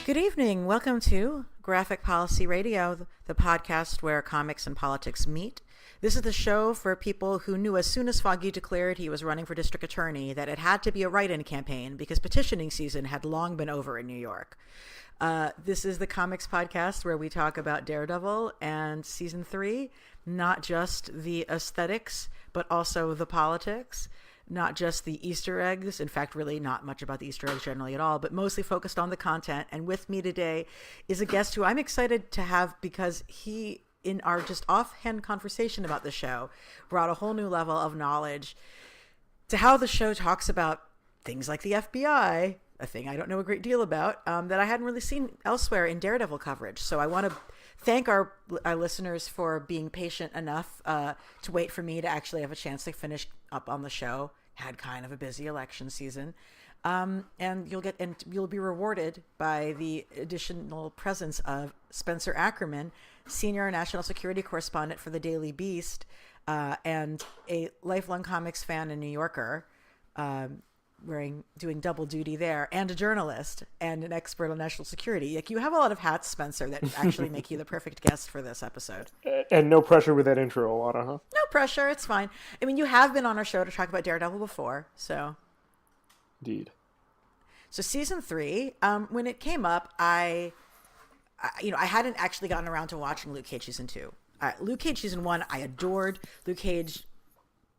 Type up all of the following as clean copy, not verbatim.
Good evening. Welcome to Graphic Policy Radio, the podcast where comics and politics meet. This is the show for people who knew as soon as Foggy declared he was running for district attorney that it had to be a write-in campaign because petitioning season had long been over in New York. This is the comics podcast where we talk about Daredevil and season 3, not just the aesthetics, but also the politics. Not just the Easter eggs, in fact, really not much about the Easter eggs generally at all, but mostly focused on the content. And with me today is a guest who I'm excited to have because he, in our just offhand conversation about the show, brought a whole new level of knowledge to how the show talks about things like the FBI, a thing I don't know a great deal about, that I hadn't really seen elsewhere in Daredevil coverage. So I want to thank our listeners for being patient enough to wait for me to actually have a chance to finish up on the show. Had kind of a busy election season, and you'll be rewarded by the additional presence of Spencer Ackerman, senior national security correspondent for the Daily Beast, and a lifelong comics fan and New Yorker. Doing double duty there, and a journalist and an expert on national security. Like, you have a lot of hats, Spencer, that actually make you the perfect guest for this episode. And no pressure with that intro, Elana, huh? No pressure, it's fine. I mean, you have been on our show to talk about Daredevil before, so. Indeed. So season 3, when it came up, I hadn't actually gotten around to watching Luke Cage season 2. Luke Cage season 1, I adored. Luke Cage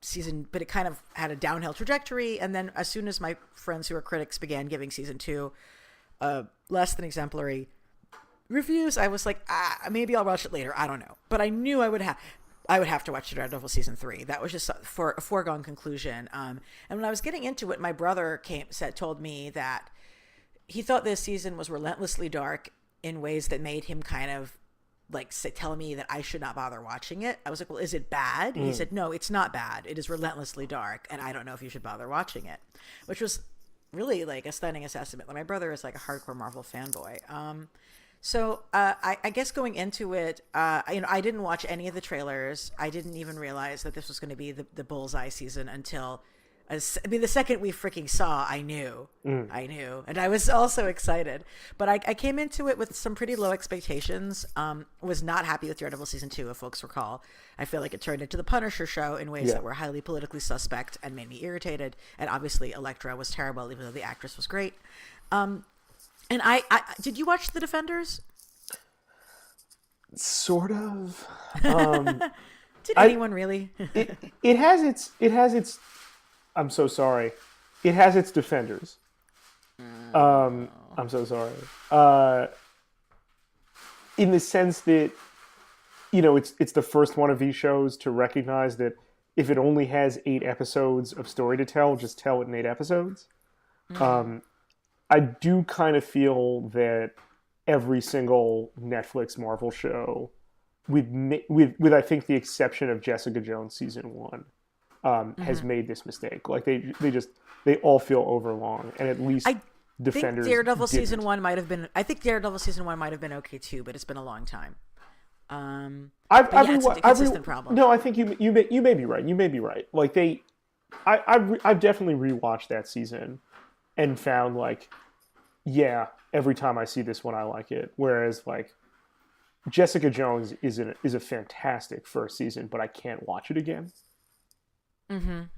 season, but it kind of had a downhill trajectory, and then as soon as my friends who are critics began giving season 2 less than exemplary reviews, I was like, maybe I'll watch it later. I don't know, but I knew I would have to watch Daredevil season 3. That was just for a foregone conclusion. And when I was getting into it, my brother told me that he thought this season was relentlessly dark in ways that made him kind of tell me that I should not bother watching it. I was like, well, is it bad? He said, no, it's not bad. It is relentlessly dark, and I don't know if you should bother watching it, which was really like a stunning assessment. My brother is like a hardcore Marvel fanboy. So I guess going into it, I didn't watch any of the trailers. I didn't even realize that this was going to be the Bullseye season until the second we freaking saw, I knew, and I was also excited. But I came into it with some pretty low expectations. Was not happy with Daredevil season 2, if folks recall. I feel like it turned into the Punisher show in ways that were highly politically suspect and made me irritated. And obviously, Elektra was terrible, even though the actress was great. And I did you watch The Defenders? Sort of. Did anyone really? It has its. I'm so sorry. It has its defenders. I'm so sorry. In the sense that, it's the first one of these shows to recognize that if it only has 8 episodes of story to tell, just tell it in 8 episodes. I do kind of feel that every single Netflix Marvel show, with I think the exception of Jessica Jones season 1, has made this mistake. Like they all feel overlong, and at least Defenders. Daredevil season 1 might have been. I think Daredevil season 1 might have been okay too, but it's been a long time. It's a consistent problem. No, I think you may be right. You may be right. Like I've definitely rewatched that season and found every time I see this one I like it. Whereas Jessica Jones is a fantastic first season, but I can't watch it again. And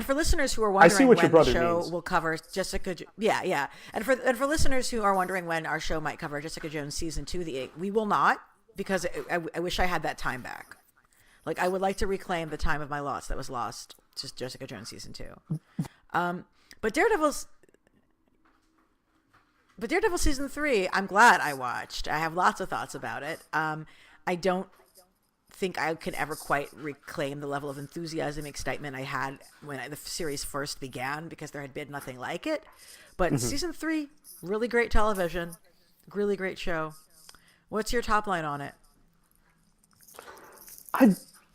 for listeners who are wondering when the show will cover Jessica, and for listeners who are wondering when our show might cover Jessica Jones season 2, we will not, because I wish I had that time back. I would like to reclaim the time of my loss that was lost to Jessica Jones season 2. But Daredevil season 3, I'm glad I watched. I have lots of thoughts about it. I don't think I could ever quite reclaim the level of enthusiasm, excitement I had when the series first began, because there had been nothing like it. But season 3, really great television, really great show. What's your top line on it?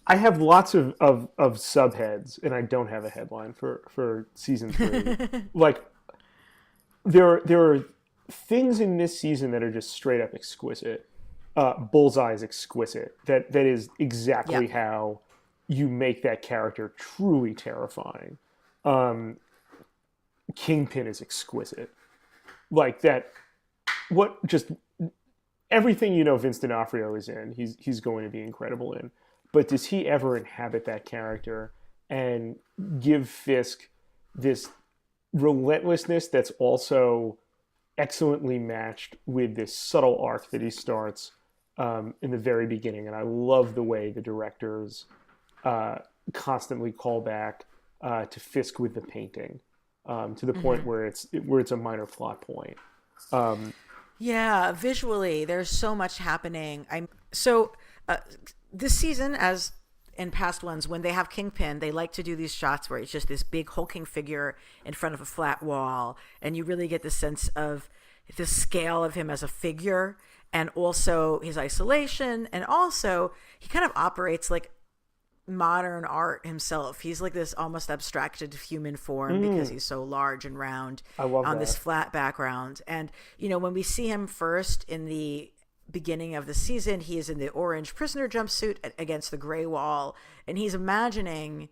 I have lots of subheads, and I don't have a headline for season 3. There are things in this season that are just straight up exquisite. Bullseye is exquisite. That is exactly how you make that character truly terrifying. Kingpin is exquisite. Like that what just everything Vince D'Onofrio is in, he's going to be incredible in. But does he ever inhabit that character and give Fisk this relentlessness that's also excellently matched with this subtle arc that he starts in the very beginning? And I love the way the directors constantly call back to Fisk with the painting, to the point where it's a minor plot point. Yeah, visually, there's so much happening. This season, as in past ones, when they have Kingpin, they like to do these shots where it's just this big hulking figure in front of a flat wall, and you really get the sense of the scale of him as a figure, and also his isolation, and also he kind of operates like modern art himself. He's like this almost abstracted human form because he's so large and round on this flat background. And when we see him first in the beginning of the season, he is in the orange prisoner jumpsuit against the gray wall, and he's imagining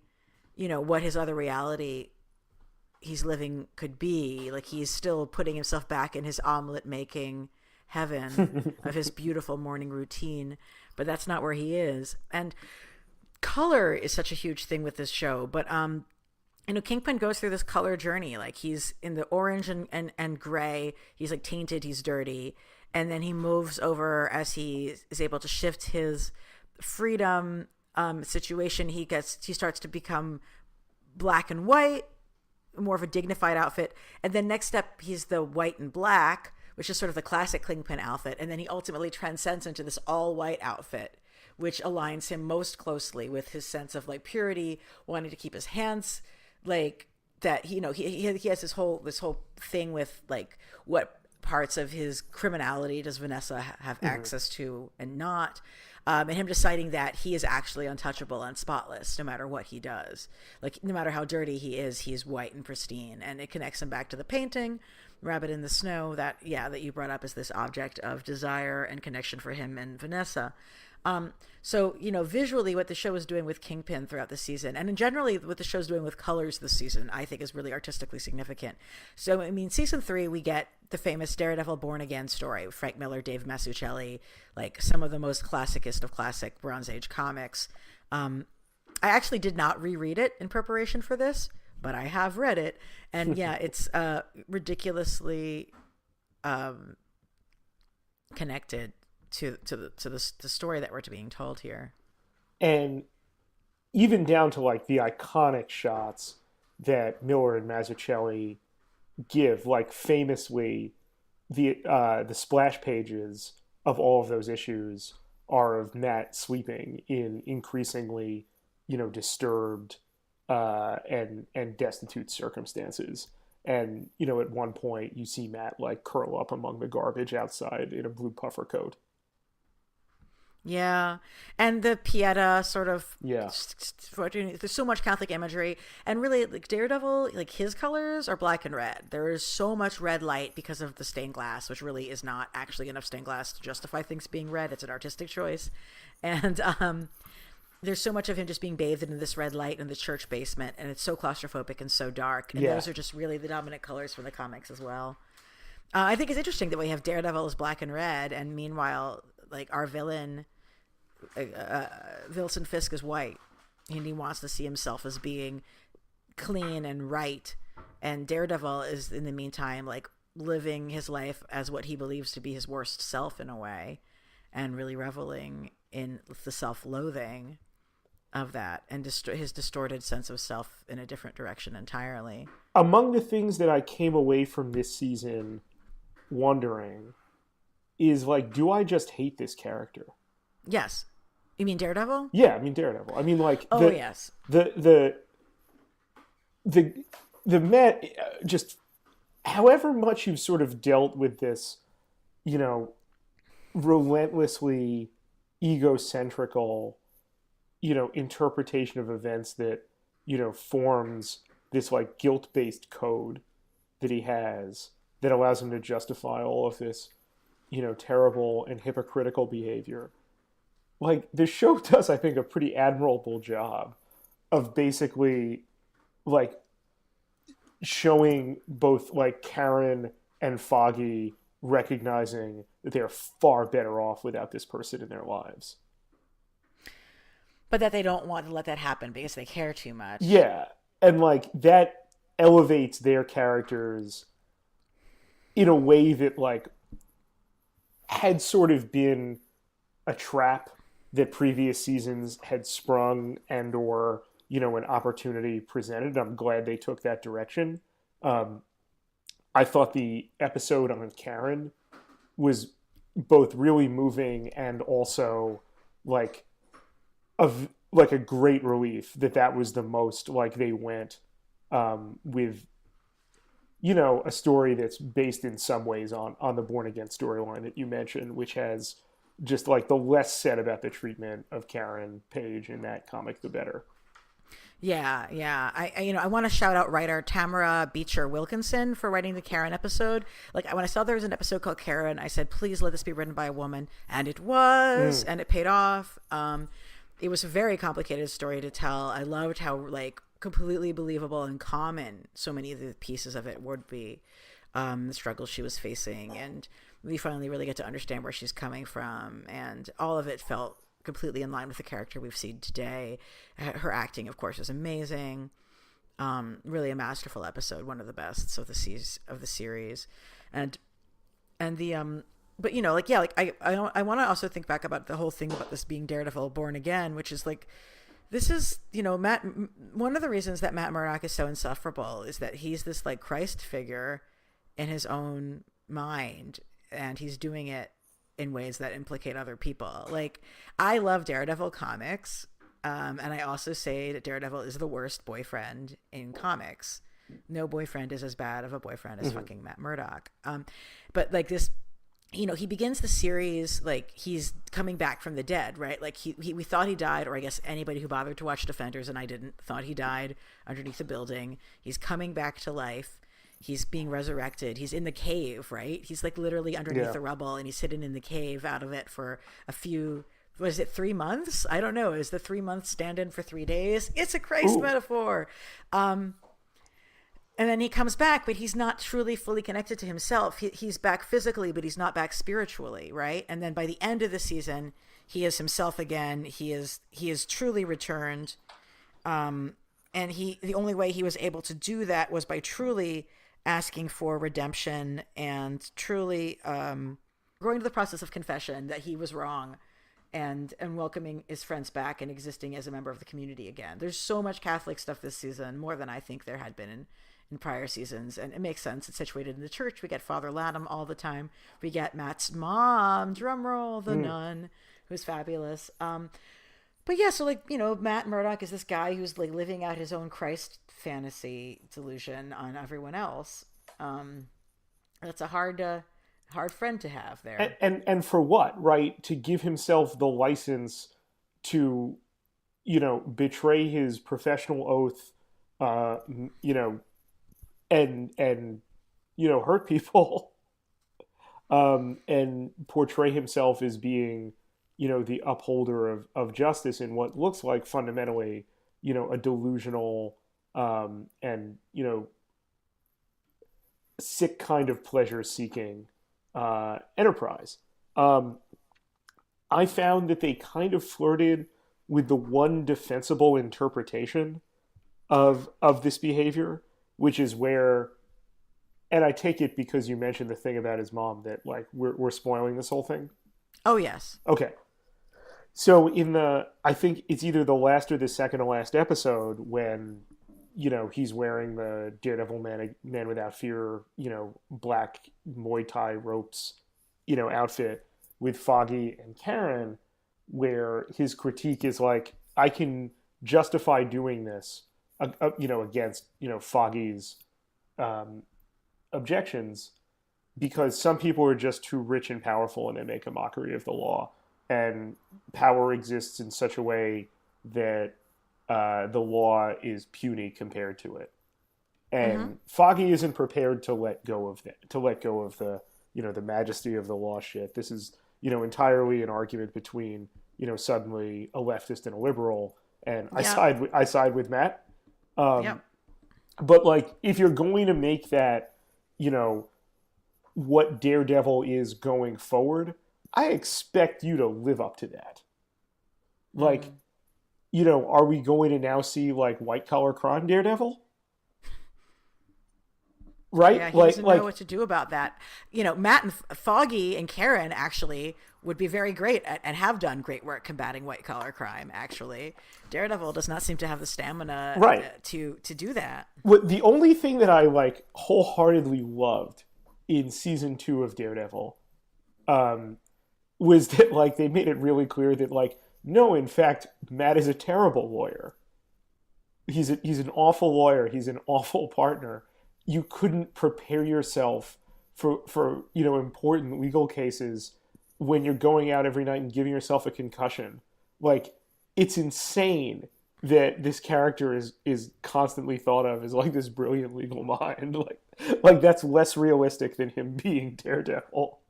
what his other reality he's living could be. Like, he's still putting himself back in his omelet making heaven of his beautiful morning routine, but that's not where he is. And color is such a huge thing with this show, but Kingpin goes through this color journey. Like, he's in the orange and gray, he's like tainted, he's dirty, and then he moves over as he is able to shift his freedom situation. He starts to become black and white, more of a dignified outfit, and then next step he's the white and black, which is sort of the classic Kingpin outfit, and then he ultimately transcends into this all white outfit, which aligns him most closely with his sense of like purity, wanting to keep his hands like that. He has this whole thing with like what parts of his criminality does Vanessa have access to and not, and him deciding that he is actually untouchable and spotless no matter what he does. Like, no matter how dirty he is, he's white and pristine, and it connects him back to the painting Rabbit in the Snow that you brought up as this object of desire and connection for him and Vanessa. Visually what the show is doing with Kingpin throughout the season, and in generally what the show's doing with colors this season, I think is really artistically significant. So, season 3, we get the famous Daredevil Born Again story, Frank Miller, Dave Mazzucchelli, like some of the most classicest of classic Bronze Age comics. I actually did not reread it in preparation for this, but I have read it, and it's ridiculously connected to the story that we're being told here. And even down to like the iconic shots that Miller and Mazzucchelli give, like famously the splash pages of all of those issues are of Matt sleeping in increasingly disturbed and destitute circumstances. And at one point you see Matt like curl up among the garbage outside in a blue puffer coat. Yeah, and the Pieta sort of, yeah. There's so much Catholic imagery, and really, like Daredevil, like his colors are black and red. There is so much red light because of the stained glass, which really is not actually enough stained glass to justify things being red. It's an artistic choice, and there's so much of him just being bathed in this red light in the church basement, and it's so claustrophobic and so dark. And those are just really the dominant colors from the comics as well. I think it's interesting that we have Daredevil as black and red, and meanwhile, like our villain, Wilson Fisk, is white, and he wants to see himself as being clean and right, and Daredevil is in the meantime like living his life as what he believes to be his worst self in a way, and really reveling in the self-loathing of that and his distorted sense of self in a different direction entirely. Among the things that I came away from this season wondering is like, do I just hate this character? Yes. You mean Daredevil? Yeah, I mean Daredevil. I mean, like, yes. The Met, just however much you've sort of dealt with this, relentlessly egocentrical, interpretation of events that, forms this like guilt-based code that he has that allows him to justify all of this, terrible and hypocritical behavior. Like, the show does, I think, a pretty admirable job of basically, like, showing both, like, Karen and Foggy recognizing that they're far better off without this person in their lives. But that they don't want to let that happen because they care too much. Yeah. And like that elevates their characters in a way that like had sort of been a trap that previous seasons had sprung and or, you know, an opportunity presented. I'm glad they took that direction. I thought the episode on Karen was both really moving and also like a great relief that was the most like they went with, you know, a story that's based in some ways on the Born Again storyline that you mentioned, which has just like the less said about the treatment of Karen Page in that comic, the better. Yeah, yeah. I want to shout out writer Tamara Beecher Wilkinson for writing the Karen episode. Like when I saw there was an episode called Karen, I said, please let this be written by a woman. And it was, and it paid off. It was a very complicated story to tell. I loved how like completely believable and common so many of the pieces of it would be, the struggles she was facing. And we finally really get to understand where she's coming from. And all of it felt completely in line with the character we've seen today. Her acting, of course, is amazing. Really a masterful episode, one of the best of the series. And the but you know, like, yeah, like I want to also think back about the whole thing about this being Daredevil Born Again, which is like, this is, you know, one of the reasons that Matt Murdock is so insufferable is that he's this like Christ figure in his own mind, and he's doing it in ways that implicate other people. Like, I love Daredevil comics, and I also say that Daredevil is the worst boyfriend in comics. No boyfriend is as bad of a boyfriend as fucking Matt Murdock. But like this, you know, he begins the series like he's coming back from the dead, right? Like we thought he died, or I guess anybody who bothered to watch Defenders, and I didn't, thought he died underneath the building. He's coming back to life. He's being resurrected. He's in the cave, right? He's like literally underneath the rubble, and he's hidden in the cave out of it for a few, was it 3 months? I don't know. Is the 3 months stand-in for 3 days? It's a Christ metaphor. And then he comes back, but he's not truly fully connected to himself. He's back physically, but he's not back spiritually, right? And then by the end of the season, he is himself again. He is truly returned. And the only way he was able to do that was by truly asking for redemption and truly going to the process of confession that he was wrong, and welcoming his friends back and existing as a member of the community again. There's so much Catholic stuff this season, more than I think there had been in prior seasons, and it makes sense. It's situated in the church. We get Father Latham all the time. We get Matt's mom, drumroll, the nun, who's fabulous. But yeah, so like, you know, Matt Murdock is this guy who's like living out his own Christ fantasy delusion on everyone else. That's a hard friend to have there. And for what, right? To give himself the license to, you know, betray his professional oath, you know, and you know, hurt people, and portray himself as being, you know, the upholder of justice in what looks like fundamentally, you know, a delusional and, you know, sick kind of pleasure-seeking enterprise. I found that they kind of flirted with the one defensible interpretation of this behavior, which is where, and I take it because you mentioned the thing about his mom that like we're spoiling this whole thing. Oh yes. Okay. So I think it's either the last or the second to last episode when, you know, he's wearing the Daredevil Man Without Fear, you know, black Muay Thai ropes, you know, outfit with Foggy and Karen, where his critique is like, I can justify doing this, you know, against, you know, Foggy's objections, because some people are just too rich and powerful and they make a mockery of the law. And power exists in such a way that the law is puny compared to it. And Foggy isn't prepared to let go of the, you know, the majesty of the law shit. This is, you know, entirely an argument between, you know, suddenly a leftist and a liberal. And I side with Matt. But like, if you're going to make that, you know, what Daredevil is going forward, I expect you to live up to that. Like, are we going to now see like white collar crime Daredevil? Right? Yeah, he doesn't know what to do about that. Matt and Foggy and Karen actually would be very great at, and have done great work combating white collar crime. Actually, Daredevil does not seem to have the stamina to do that. The only thing that I like wholeheartedly loved in season 2 of Daredevil was that like they made it really clear that like no, in fact, Matt is a terrible lawyer. He's an awful lawyer. He's an awful partner. You couldn't prepare yourself for important legal cases when you're going out every night and giving yourself a concussion. Like, it's insane that this character is constantly thought of as like this brilliant legal mind. Like that's less realistic than him being Daredevil.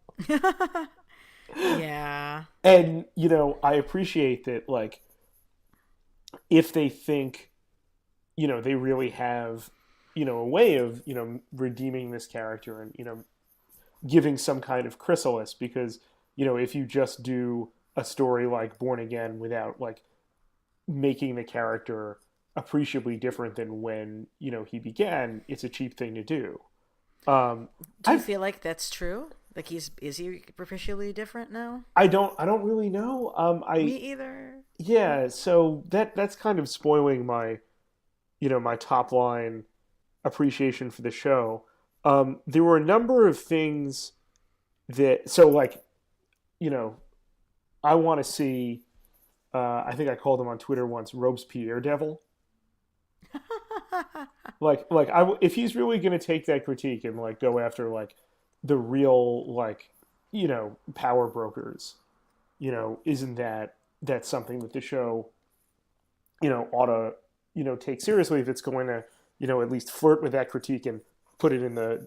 Yeah. And I appreciate that, like, if they think they really have a way of redeeming this character and giving some kind of chrysalis, because if you just do a story like Born Again without like making the character appreciably different than when he began, it's a cheap thing to do. Do you feel like that's true? Like is he appreciably different now? I don't really know. Me either. Yeah, so that's kind of spoiling my my top line appreciation for the show. There were a number of things that, so like, I want to see, I think I called him on Twitter once, Robespierre Devil. If he's really going to take that critique and like go after like the real like, power brokers, isn't that's something that the show, ought to, take seriously if it's going to, at least flirt with that critique and put it in the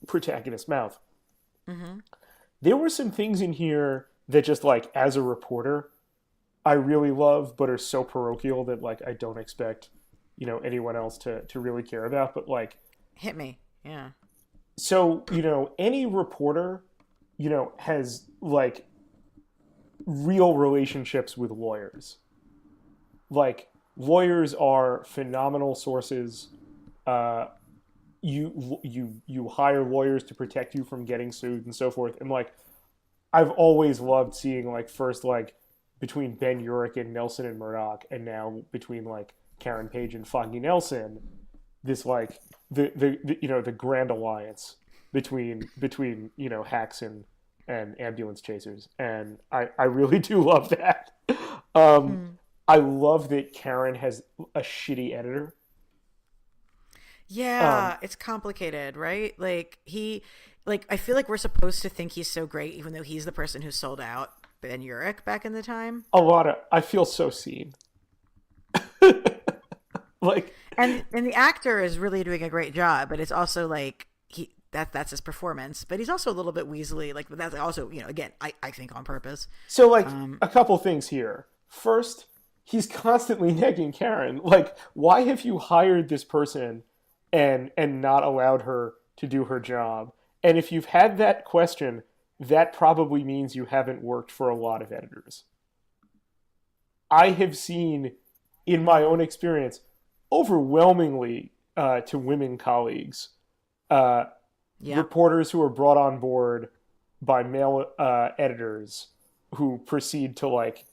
protagonist's mouth. Mm-hmm. There were some things in here that just like, as a reporter, I really love, but are so parochial that like, I don't expect, anyone else to really care about, but like. Hit me. Yeah. So, any reporter, has like real relationships with lawyers. Like, lawyers are phenomenal sources. You hire lawyers to protect you from getting sued and so forth. And like, I've always loved seeing like first like between Ben Urich and Nelson and Murdoch, and now between like Karen Page and Foggy Nelson, this like the grand alliance between hacks and ambulance chasers, and I really do love that. I love that Karen has a shitty editor. Yeah, it's complicated, right? Like I feel like we're supposed to think he's so great, even though he's the person who sold out Ben Urich back in the time. I feel so seen. Like, and the actor is really doing a great job, but it's also like that's his performance, but he's also a little bit weaselly. Like, that's also, again, I think on purpose. So like a couple things here. First, he's constantly negging Karen. Like, why have you hired this person and not allowed her to do her job? And if you've had that question, that probably means you haven't worked for a lot of editors. I have seen, in my own experience, overwhelmingly to women colleagues, reporters who are brought on board by male editors who proceed to like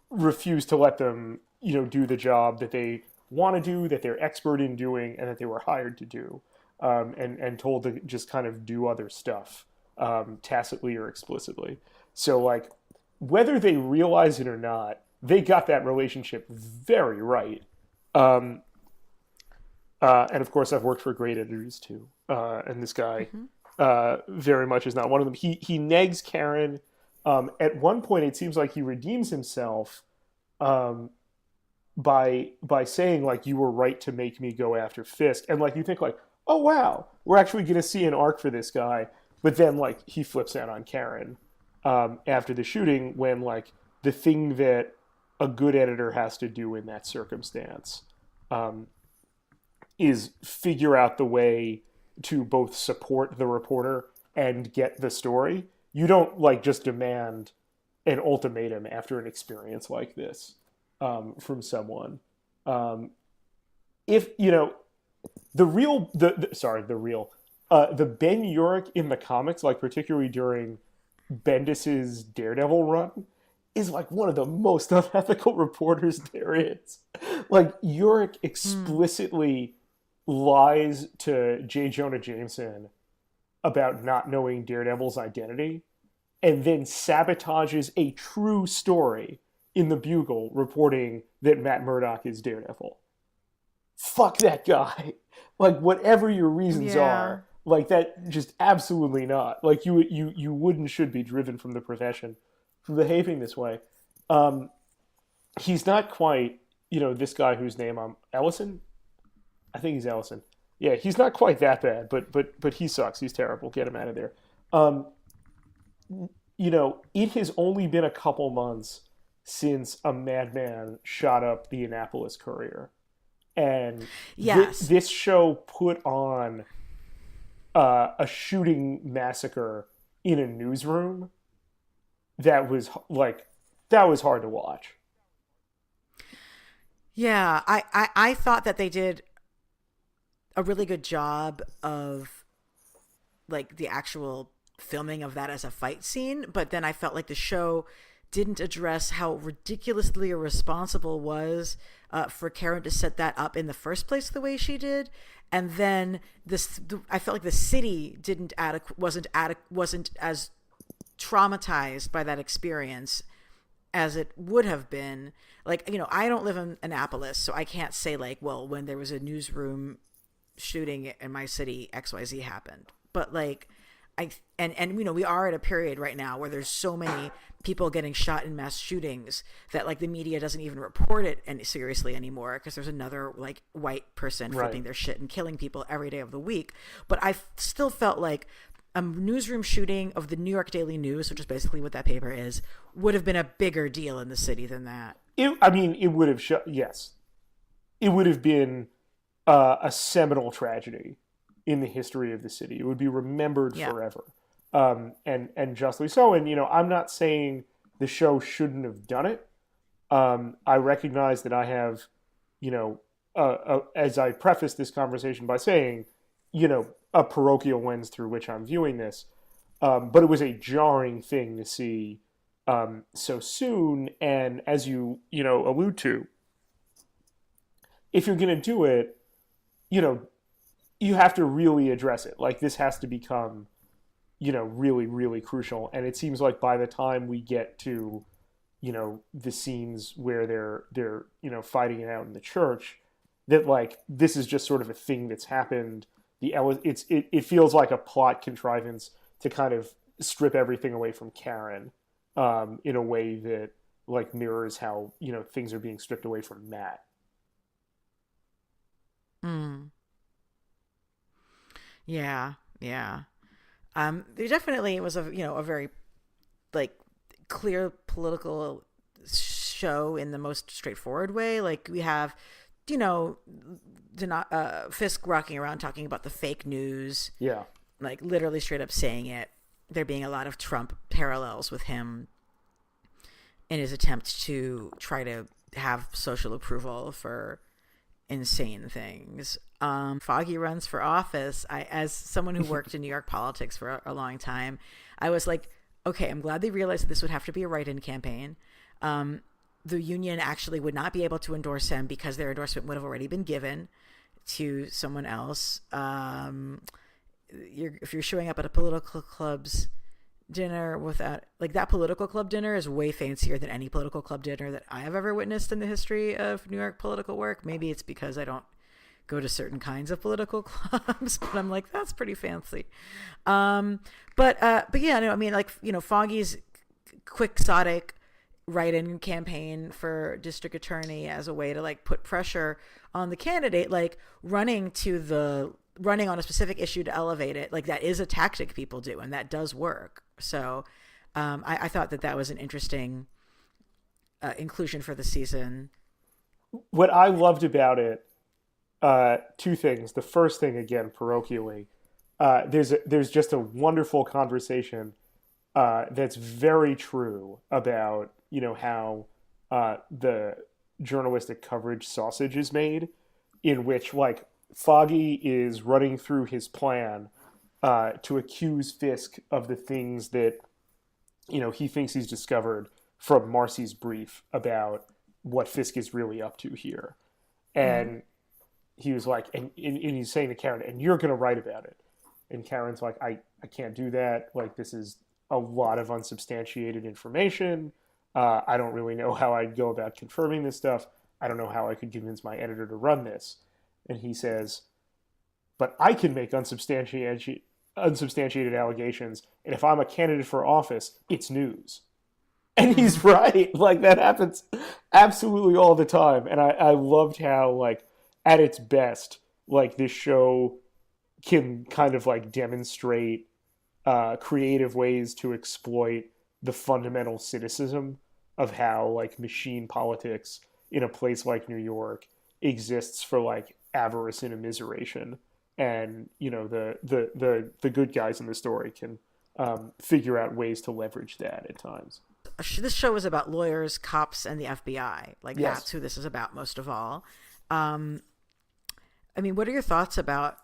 refuse to let them do the job that they want to do, that they're expert in doing, and that they were hired to do, and told to just kind of do other stuff, tacitly or explicitly. So like, whether they realize it or not, they got that relationship very right. And of course, I've worked for great editors too. And this guy very much is not one of them. He negs Karen. At one point, it seems like he redeems himself by saying like, "You were right to make me go after Fisk." And like, you think like, "Oh wow, we're actually going to see an arc for this guy." But then like, he flips out on Karen after the shooting, when like the thing that a good editor has to do in that circumstance is figure out the way to both support the reporter and get the story. You don't like just demand an ultimatum after an experience like this from someone. If you know the real the Ben Urich in the comics, like particularly during Bendis's Daredevil run, is like one of the most unethical reporters there is. Like Urich explicitly lies to J. Jonah Jameson about not knowing Daredevil's identity, and then sabotages a true story in the Bugle reporting that Matt Murdock is Daredevil. Fuck that guy. Like, whatever your reasons are, like, that just absolutely not. Like, you would and should be driven from the profession for behaving this way. He's not quite, this guy whose name I'm Ellison? I think he's Ellison. Yeah, he's not quite that bad, but he sucks. He's terrible. Get him out of there. It has only been a couple months since a madman shot up the Annapolis Courier. And this show put on a shooting massacre in a newsroom that was hard to watch. Yeah, I thought that they did a really good job of like the actual filming of that as a fight scene, but then I felt like the show didn't address how ridiculously irresponsible it was for Karen to set that up in the first place the way she did, and then I felt like the city wasn't as traumatized by that experience as it would have been. Like, I don't live in Annapolis, so I can't say like, well, when there was a newsroom shooting in my city, XYZ happened. But like, we are at a period right now where there's so many people getting shot in mass shootings that like the media doesn't even report it seriously anymore because there's another like white person flipping their shit and killing people every day of the week. But I still felt like a newsroom shooting of the New York Daily News, which is basically what that paper is, would have been a bigger deal in the city than that. It would have yes. It would have been a seminal tragedy in the history of the city. It would be remembered forever. And justly so. And, I'm not saying the show shouldn't have done it. I recognize that I have, as I preface this conversation by saying, a parochial lens through which I'm viewing this. But it was a jarring thing to see so soon. And as you, allude to, if you're going to do it, you have to really address it. Like, this has to become, really, really crucial. And it seems like by the time we get to, the scenes where they're fighting it out in the church, that like this is just sort of a thing that's happened. It feels like a plot contrivance to kind of strip everything away from Karen, in a way that like mirrors how things are being stripped away from Matt. Yeah. There definitely was a very like clear political show in the most straightforward way. Like we have, Fisk rocking around talking about the fake news. Yeah. Like literally straight up saying it. There being a lot of Trump parallels with him in his attempt to try to have social approval for insane things. Foggy runs for office. As someone who worked in New York politics for a long time, I was like, okay, I'm glad they realized that this would have to be a write-in campaign. The union actually would not be able to endorse him because their endorsement would have already been given to someone else. If you're showing up at a political club's dinner without, like, that political club dinner is way fancier than any political club dinner that I have ever witnessed in the history of New York political work. Maybe it's because I don't go to certain kinds of political clubs, but I'm like, that's pretty fancy. But yeah, no, I mean, like, Foggy's quixotic write-in campaign for district attorney as a way to like put pressure on the candidate, like running on a specific issue to elevate it, like that is a tactic people do, and that does work. So I thought that was an interesting inclusion for the season. What I loved about it, two things. The first thing, again, parochially, there's just a wonderful conversation that's very true about how the journalistic coverage sausage is made, in which like Foggy is running through his plan to accuse Fisk of the things that he thinks he's discovered from Marcy's brief about what Fisk is really up to here. And he was like, and he's saying to Karen, and you're going to write about it. And Karen's like, I can't do that. Like, this is a lot of unsubstantiated information. I don't really know how I'd go about confirming this stuff. I don't know how I could convince my editor to run this. And he says, but I can make unsubstantiated allegations. And if I'm a candidate for office, it's news. And he's right. Like, that happens absolutely all the time. And I loved how, like, at its best, like, this show can kind of, like, demonstrate creative ways to exploit the fundamental cynicism of how, like, machine politics in a place like New York exists for, like, avarice and immiseration. And, the good guys in the story can figure out ways to leverage that at times. This show is about lawyers, cops, and the FBI. Like, Yes. That's who this is about most of all. I mean, what are your thoughts about?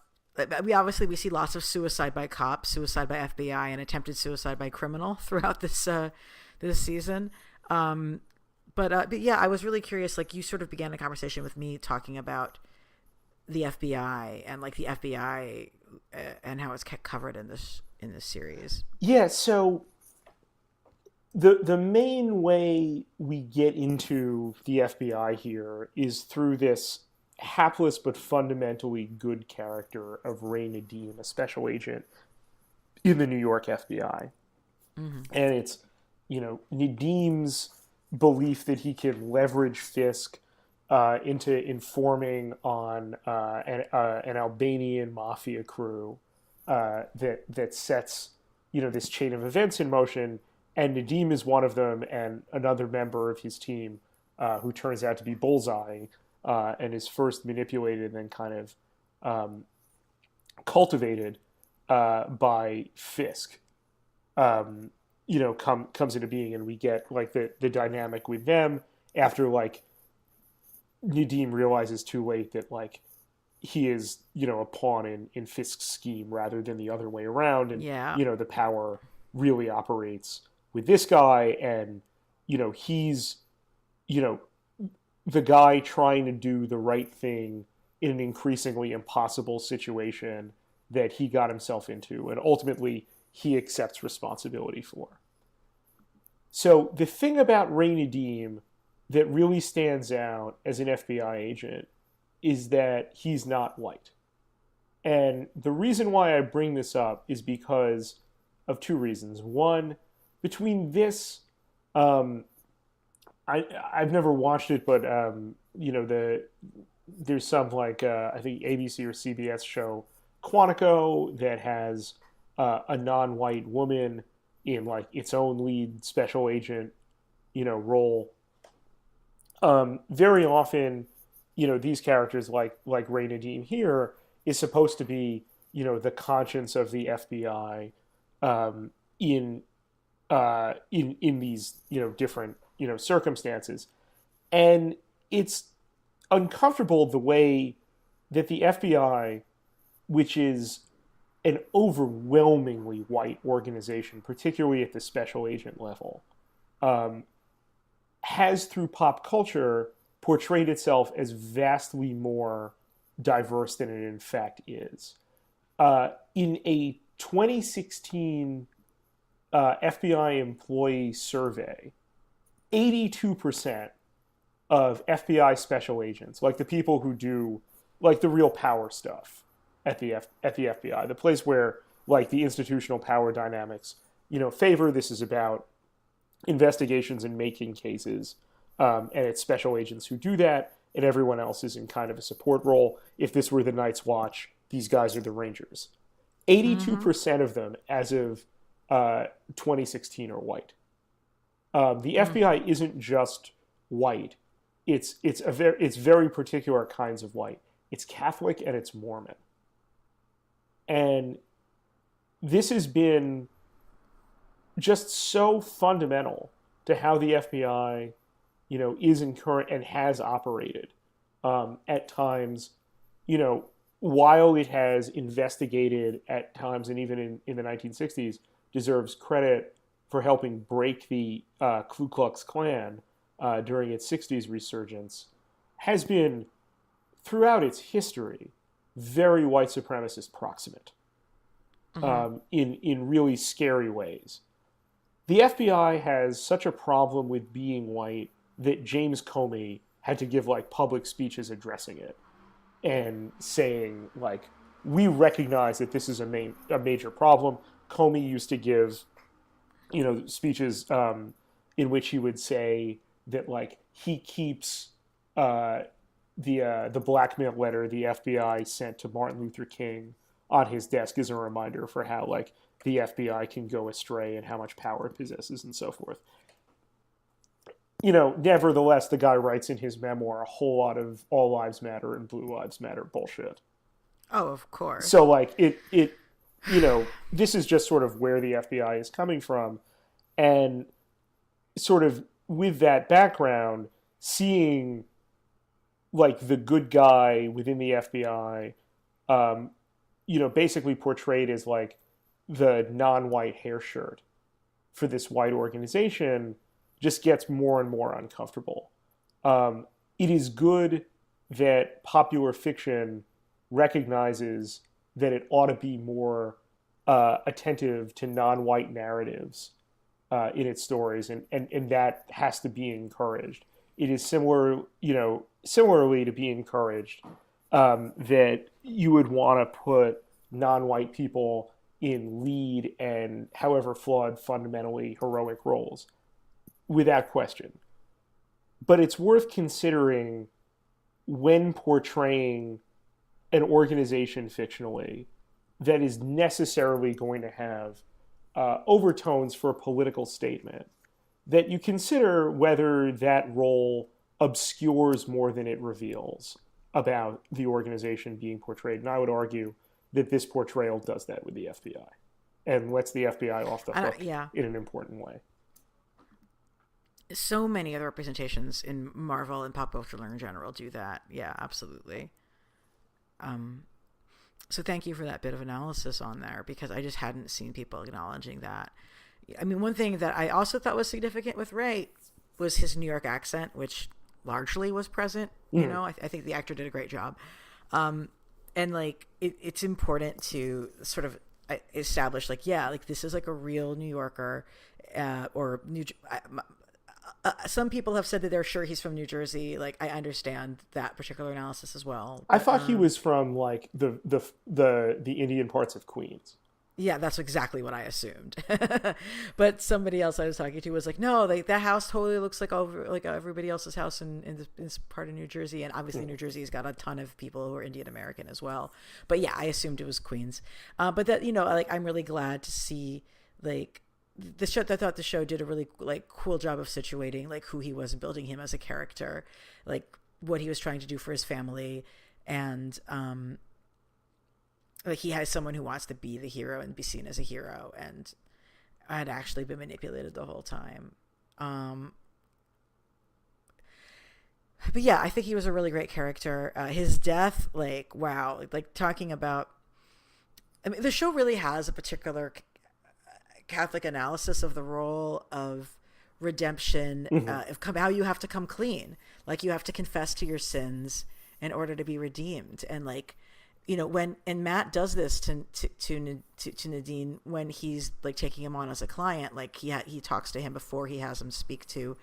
We see lots of suicide by cops, suicide by FBI, and attempted suicide by criminal throughout this season. But yeah, I was really curious. Like, you sort of began a conversation with me talking about the FBI and like the FBI and how it's covered in this series. Yeah. So the main way we get into the FBI here is through this hapless but fundamentally good character of Ray Nadeem, a special agent in the New York FBI. Mm-hmm. And it's, Nadeem's belief that he can leverage Fisk into informing on an Albanian mafia crew that sets, this chain of events in motion. And Nadeem is one of them, and another member of his team who turns out to be Bullseye, and is first manipulated and then kind of cultivated by Fisk, comes into being, and we get like the dynamic with them after like Nadeem realizes too late that like he is a pawn in Fisk's scheme rather than the other way around, and the power really operates with this guy, and he's the guy trying to do the right thing in an increasingly impossible situation that he got himself into, and ultimately he accepts responsibility for. So the thing about Ray Nadeem that really stands out as an FBI agent is that he's not white. And the reason why I bring this up is because of two reasons. One, between this, I've never watched it, but there's some like I think ABC or CBS show Quantico that has a non-white woman in like its own lead special agent role. Very often, these characters like Ray Nadeem here is supposed to be the conscience of the FBI in these different circumstances, and it's uncomfortable the way that the FBI, which is an overwhelmingly white organization, particularly at the special agent level, has through pop culture portrayed itself as vastly more diverse than it in fact is. In a 2016 FBI employee survey, 82% of FBI special agents, like the people who do like the real power stuff at the FBI, the place where like the institutional power dynamics, favor. This is about investigations and making cases, and it's special agents who do that, and everyone else is in kind of a support role. If this were the Night's Watch, these guys are the Rangers. 82% of them, as of 2016, are white. The FBI isn't just white; it's very particular kinds of white. It's Catholic and it's Mormon. And this has been just so fundamental to how the FBI, is in current and has operated at times, while it has investigated at times, and even in the 1960s, deserves credit for helping break the Ku Klux Klan during its 60s resurgence, has been, throughout its history, very white supremacist proximate in really scary ways. The FBI has such a problem with being white that James Comey had to give public speeches addressing it and saying we recognize that this is a major problem. Comey used to give speeches in which he would say that he keeps the blackmail letter the FBI sent to Martin Luther King on his desk as a reminder for how the FBI can go astray and how much power it possesses and so forth. Nevertheless, the guy writes in his memoir a whole lot of all lives matter and blue lives matter bullshit. Oh, of course. So this is just sort of where the FBI is coming from. And sort of with that background, seeing the good guy within the FBI, basically portrayed as the non-white hair shirt for this white organization just gets more and more uncomfortable. It is good that popular fiction recognizes that it ought to be more attentive to non-white narratives in its stories, and that has to be encouraged. It is similarly to be encouraged that you would want to put non-white people in lead and, however flawed, fundamentally heroic roles, without question. But it's worth considering when portraying an organization fictionally that is necessarily going to have overtones for a political statement, that you consider whether that role obscures more than it reveals about the organization being portrayed. And I would argue that this portrayal does that with the FBI and lets the FBI off the hook in an important way. So many other representations in Marvel and pop culture in general do that. Yeah, absolutely. So thank you for that bit of analysis on there, because I just hadn't seen people acknowledging that. I mean, one thing that I also thought was significant with Ray was his New York accent, which largely was present. I think the actor did a great job. And it's important to sort of establish this is a real New Yorker, or some people have said that they're sure he's from New Jersey. I understand that particular analysis as well. I thought he was from the Indian parts of Queens. Yeah, that's exactly what I assumed. But somebody else I was talking to was like, no, that house totally looks like everybody else's house in this part of New Jersey. And obviously New Jersey's got a ton of people who are Indian American as well. But yeah, I assumed it was Queens. But that, I'm really glad to see the show. I thought the show did a really cool job of situating who he was and building him as a character, what he was trying to do for his family. And, he has someone who wants to be the hero and be seen as a hero, and had actually been manipulated the whole time. But yeah, I think he was a really great character. His death, wow, talking about, I mean, the show really has a particular Catholic analysis of the role of redemption, of how you have to come clean. You have to confess to your sins in order to be redeemed. And and Matt does this to Nadine when he's taking him on as a client, he talks to him before he has him speak to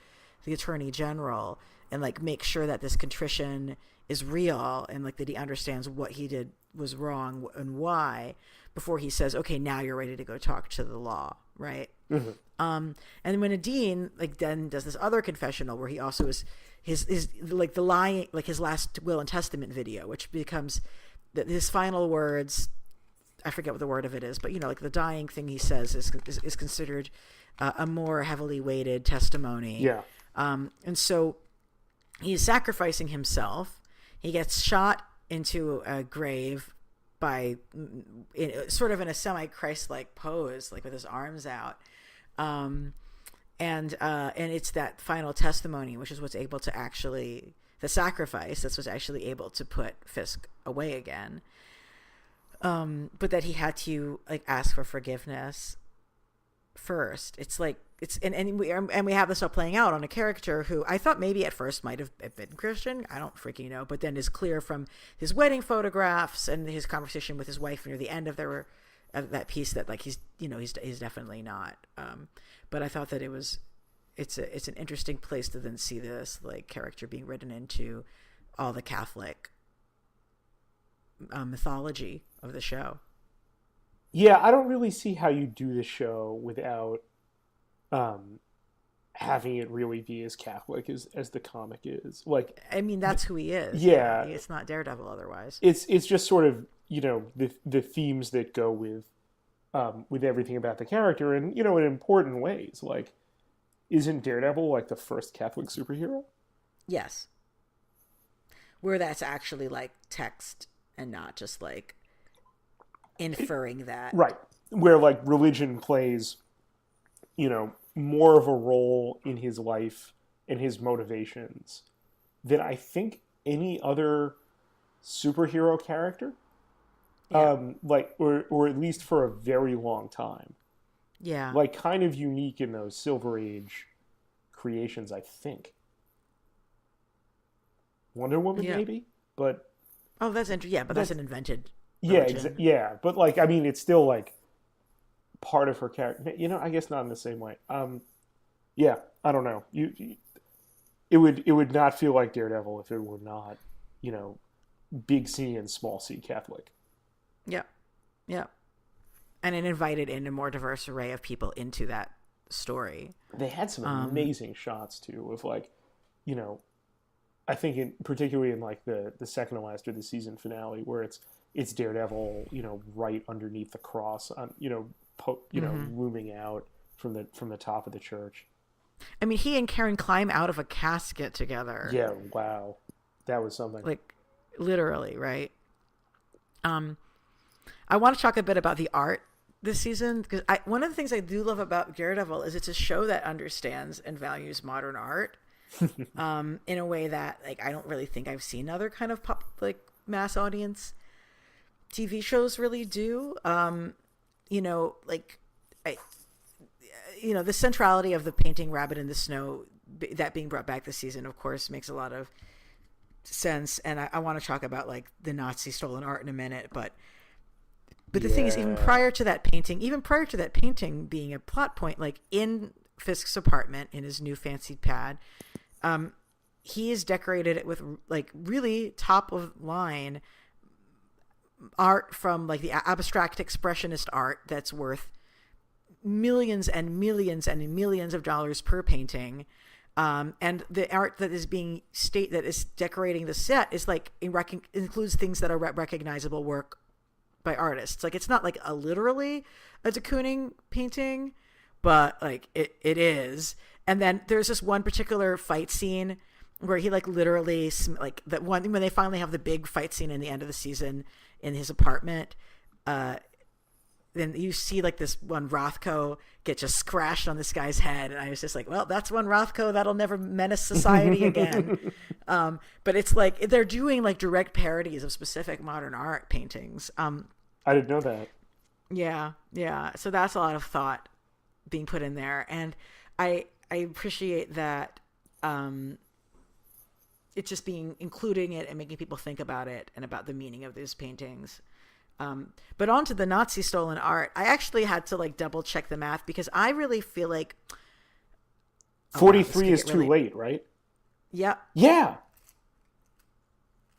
the attorney general and make sure that this contrition is real and that he understands what he did was wrong and why, before he says, okay, now you're ready to go talk to the law. Right. And when Nadine then does this other confessional where he also is his the lying, his last will and testament video, which becomes his final words, I forget what the word of it is, but the dying thing he says is considered a more heavily weighted testimony. Yeah. And so he's sacrificing himself. He gets shot into a grave by sort of in a semi-Christ-like pose, like with his arms out. And it's that final testimony, which is what's able to actually, the sacrifice that's what's actually able to put Fisk away again. But that he had to like ask for forgiveness first. It's like and we have this all playing out on a character who I thought maybe at first might have been Christian. I don't freaking know, but then is clear from his wedding photographs and his conversation with his wife near the end of that piece that like he's definitely not. But I thought that it's an interesting place to then see this like character being written into all the Catholic mythology of the show. Yeah, I don't really see how you do the show without having it really be as Catholic as the comic is. Like, I mean, that's who he is. Yeah, it's not Daredevil otherwise. It's just sort of, you know, the themes that go with everything about the character, and, you know, in important ways. Like, isn't Daredevil like the first Catholic superhero? Yes, where that's actually like text and not just like inferring that. Right, where like religion plays, you know, more of a role in his life and his motivations than I think any other superhero character. Yeah. Like, or at least for a very long time. Yeah. Like, kind of unique in those Silver Age creations, I think. Wonder Woman, maybe? But... Oh, that's interesting. Yeah, but that's an invented religion. Yeah, but, like, I mean, it's still, like, part of her character. You know, I guess not in the same way. Yeah, I don't know. It would not feel like Daredevil if it were not, you know, big C and small c Catholic. Yeah. Yeah. And it invited in a more diverse array of people into that story. They had some amazing shots too of like, you know, I think particularly in like the second to last or the season finale where it's Daredevil, you know, right underneath the cross, you know, looming out from the top of the church. I mean, he and Karen climb out of a casket together. Yeah, wow, that was something. Like, literally, right? I want to talk a bit about the art this season because one of the things I do love about Daredevil is it's a show that understands and values modern art in a way that like I don't really think I've seen other kind of pop like mass audience TV shows really do. You know, like the centrality of the painting Rabbit in the Snow that being brought back this season, of course, makes a lot of sense. And I want to talk about like the Nazi stolen art in a minute, but the thing is, even prior to that painting being a plot point, like in Fisk's apartment in his new fancy pad, he is decorated it with like really top of line art from like the abstract expressionist art that's worth millions and millions and millions of dollars per painting. And the art that is that is decorating the set is like includes things that are recognizable work by artists. Like it's not like literally a de Kooning painting, but like it is. And then there's this one particular fight scene where he like literally like that one when they finally have the big fight scene in the end of the season in his apartment. Then you see like this one Rothko get just crashed on this guy's head, and I was just like, well, that's one Rothko that'll never menace society again. But it's like they're doing like direct parodies of specific modern art paintings. I didn't know that. Yeah. So that's a lot of thought being put in there, and I appreciate that. It's just including it and making people think about it and about the meaning of these paintings. But on to the Nazi stolen art. I actually had to like double check the math because I really feel like 43 is too late, right? Yeah. Yeah.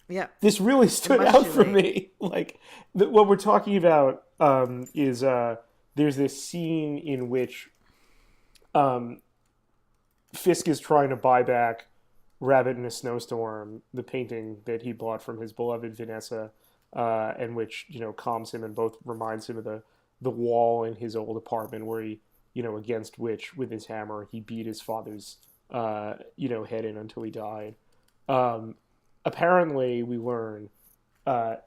Yeah. This really stood out for me. Like what we're talking about is there's this scene in which Fisk is trying to buy back Rabbit in a Snowstorm, the painting that he bought from his beloved Vanessa. And which, you know, calms him and both reminds him of the wall in his old apartment where he, you know, against which with his hammer he beat his father's, head in until he died. Apparently, we learn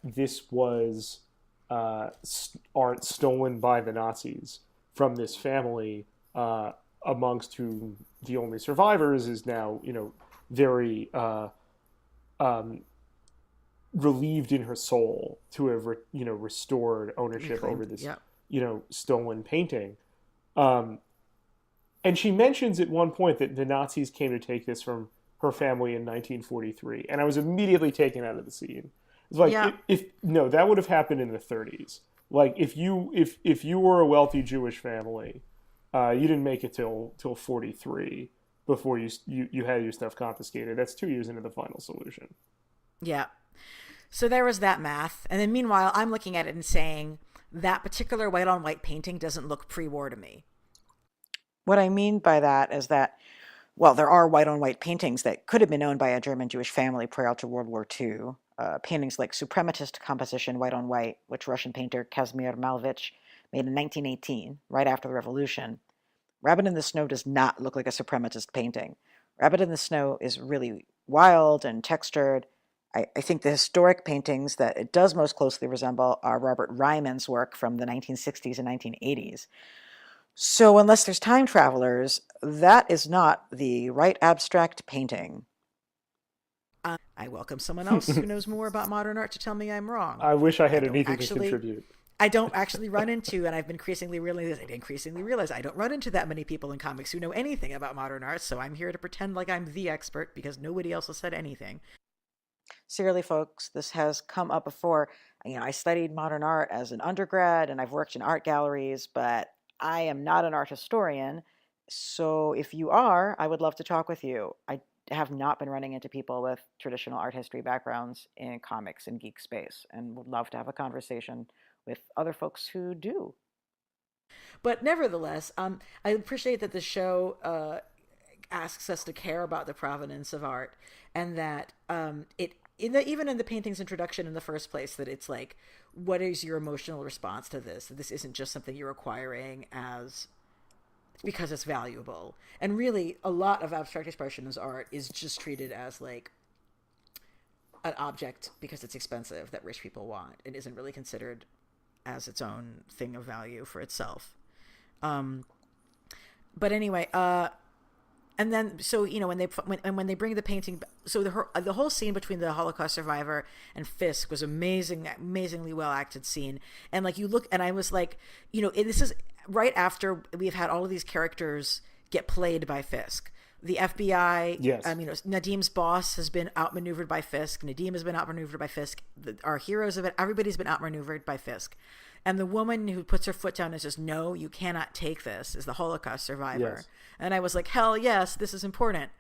this was art stolen by the Nazis from this family, amongst whom the only survivors is now, very relieved in her soul to have, restored ownership over Reclaimed. this, Yeah. stolen painting. Um, and she mentions at one point that the Nazis came to take this from her family in 1943, and I was immediately taken out of the scene. It's like, Yeah. if no, that would have happened in the 30s. Like, if you were a wealthy Jewish family, you didn't make it till 43 before you had your stuff confiscated. That's 2 years into the final solution. Yeah. So there was that math. And then meanwhile, I'm looking at it and saying that particular white on white painting doesn't look pre war to me. What I mean by that is that, well, there are white on white paintings that could have been owned by a German Jewish family prior to World War II. Paintings like Suprematist Composition White on White, which Russian painter Kazimir Malevich made in 1918, right after the revolution. Rabbit in the Snow does not look like a suprematist painting. Rabbit in the Snow is really wild and textured. I think the historic paintings that it does most closely resemble are Robert Ryman's work from the 1960s and 1980s. So, unless there's time travelers, that is not the right abstract painting. I welcome someone else who knows more about modern art to tell me I'm wrong. I wish I I had don't anything to actually contribute. I don't actually run into, and I've increasingly realized I don't run into that many people in comics who know anything about modern art, so I'm here to pretend like I'm the expert because nobody else has said anything. Seriously, folks, this has come up before. I studied modern art as an undergrad and I've worked in art galleries, but I am not an art historian. So if you are, I would love to talk with you. I have not been running into people with traditional art history backgrounds in comics and geek space and would love to have a conversation with other folks who do. But nevertheless, I appreciate that the show asks us to care about the provenance of art, and that even in the painting's introduction in the first place, that it's like, what is your emotional response to this? That this isn't just something you're acquiring as because it's valuable. And really, a lot of abstract expressionist art is just treated as like an object because it's expensive that rich people want. It isn't really considered as its own thing of value for itself. Um, but anyway, and then so when they bring the painting, so the whole scene between the Holocaust survivor and Fisk was amazingly well acted scene. And like you look, and I was like, this is right after we've had all of these characters get played by Fisk. The FBI, Yes. Nadim's boss has been outmaneuvered by Fisk. Nadim has been outmaneuvered by Fisk. Our heroes have been, everybody's been outmaneuvered by Fisk. And the woman who puts her foot down and says, "No, you cannot take this," is the Holocaust survivor. Yes. And I was like, hell yes, this is important.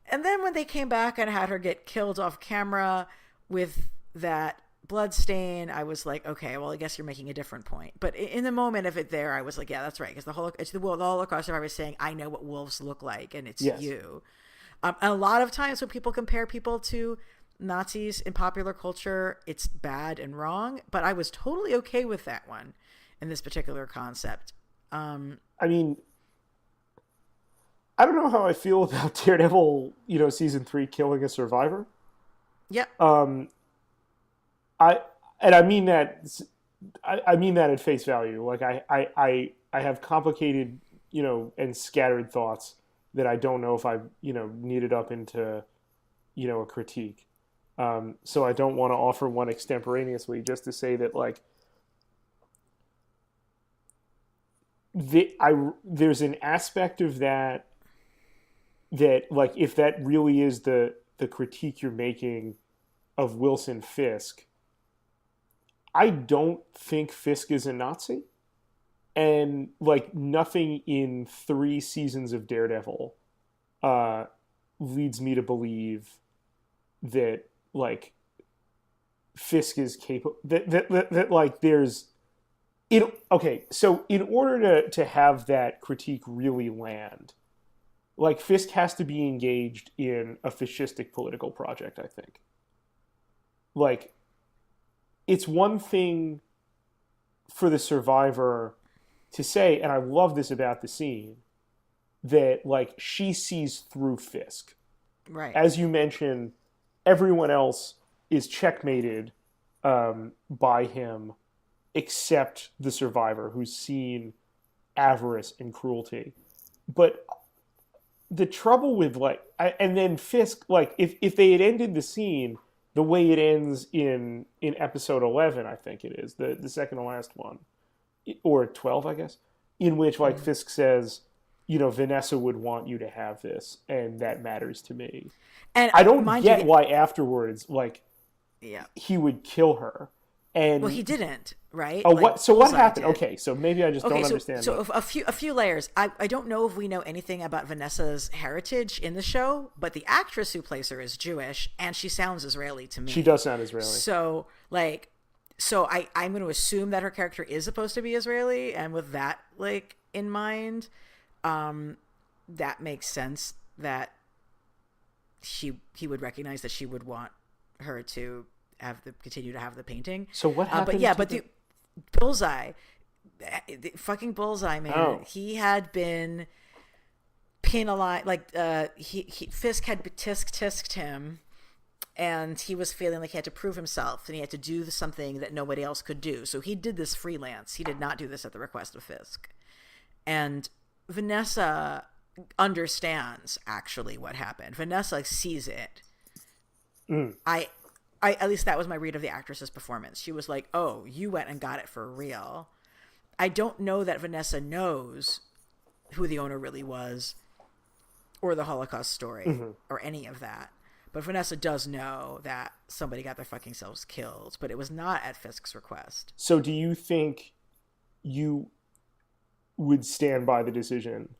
And then when they came back and had her get killed off camera with that blood stain, I was like, okay, well, I guess you're making a different point. But in the moment of it there, I was like, yeah, that's right. Because the Holocaust survivor is saying, I know what wolves look like, and it's Yes. you. And a lot of times when people compare people to Nazis in popular culture, it's bad and wrong. But I was totally okay with that one in this particular concept. I mean, I don't know how I feel about Daredevil, season 3 killing a survivor. Yep. I mean that I mean that at face value. Like I have complicated, and scattered thoughts that I don't know if I've, kneaded up into, a critique. So I don't want to offer one extemporaneously, just to say that, like, there's an aspect of that like, if that really is the critique you're making of Wilson Fisk, I don't think Fisk is a Nazi. And like, nothing in 3 seasons of Daredevil leads me to believe that, like, Fisk is capable, that like there's okay, so in order to have that critique really land, like, Fisk has to be engaged in a fascistic political project, I think. Like, it's one thing for the survivor to say, and I love this about the scene, that, like, she sees through Fisk. Right. As you mentioned, everyone else is checkmated by him accept the survivor who's seen avarice and cruelty. But the trouble with and then Fisk, if they had ended the scene the way it ends in episode 11, I think it is the second to last one, or 12, I guess, in which Fisk says, Vanessa would want you to have this, and that matters to me. And I don't get why afterwards, he would kill her. And well, he didn't, right? Oh, what? So what happened? Okay, so maybe I just don't understand. So a few layers. I don't know if we know anything about Vanessa's heritage in the show, but the actress who plays her is Jewish, and she sounds Israeli to me. She does sound Israeli. So I'm going to assume that her character is supposed to be Israeli, and with that in mind, that makes sense that he would recognize that she would want her to continue to have the painting. So what happened? But the Bullseye, the fucking Bullseye, man, he had been penalized. Fisk had tisked him, and he was feeling like he had to prove himself, and he had to do something that nobody else could do. So he did this freelance. He did not do this at the request of Fisk. And Vanessa understands actually what happened. Vanessa sees it. I at least that was my read of the actress's performance. She was like, "Oh, you went and got it for real." I don't know that Vanessa knows who the owner really was, or the Holocaust story, or any of that. But Vanessa does know that somebody got their fucking selves killed, but it was not at Fisk's request. So do you think you would stand by the decision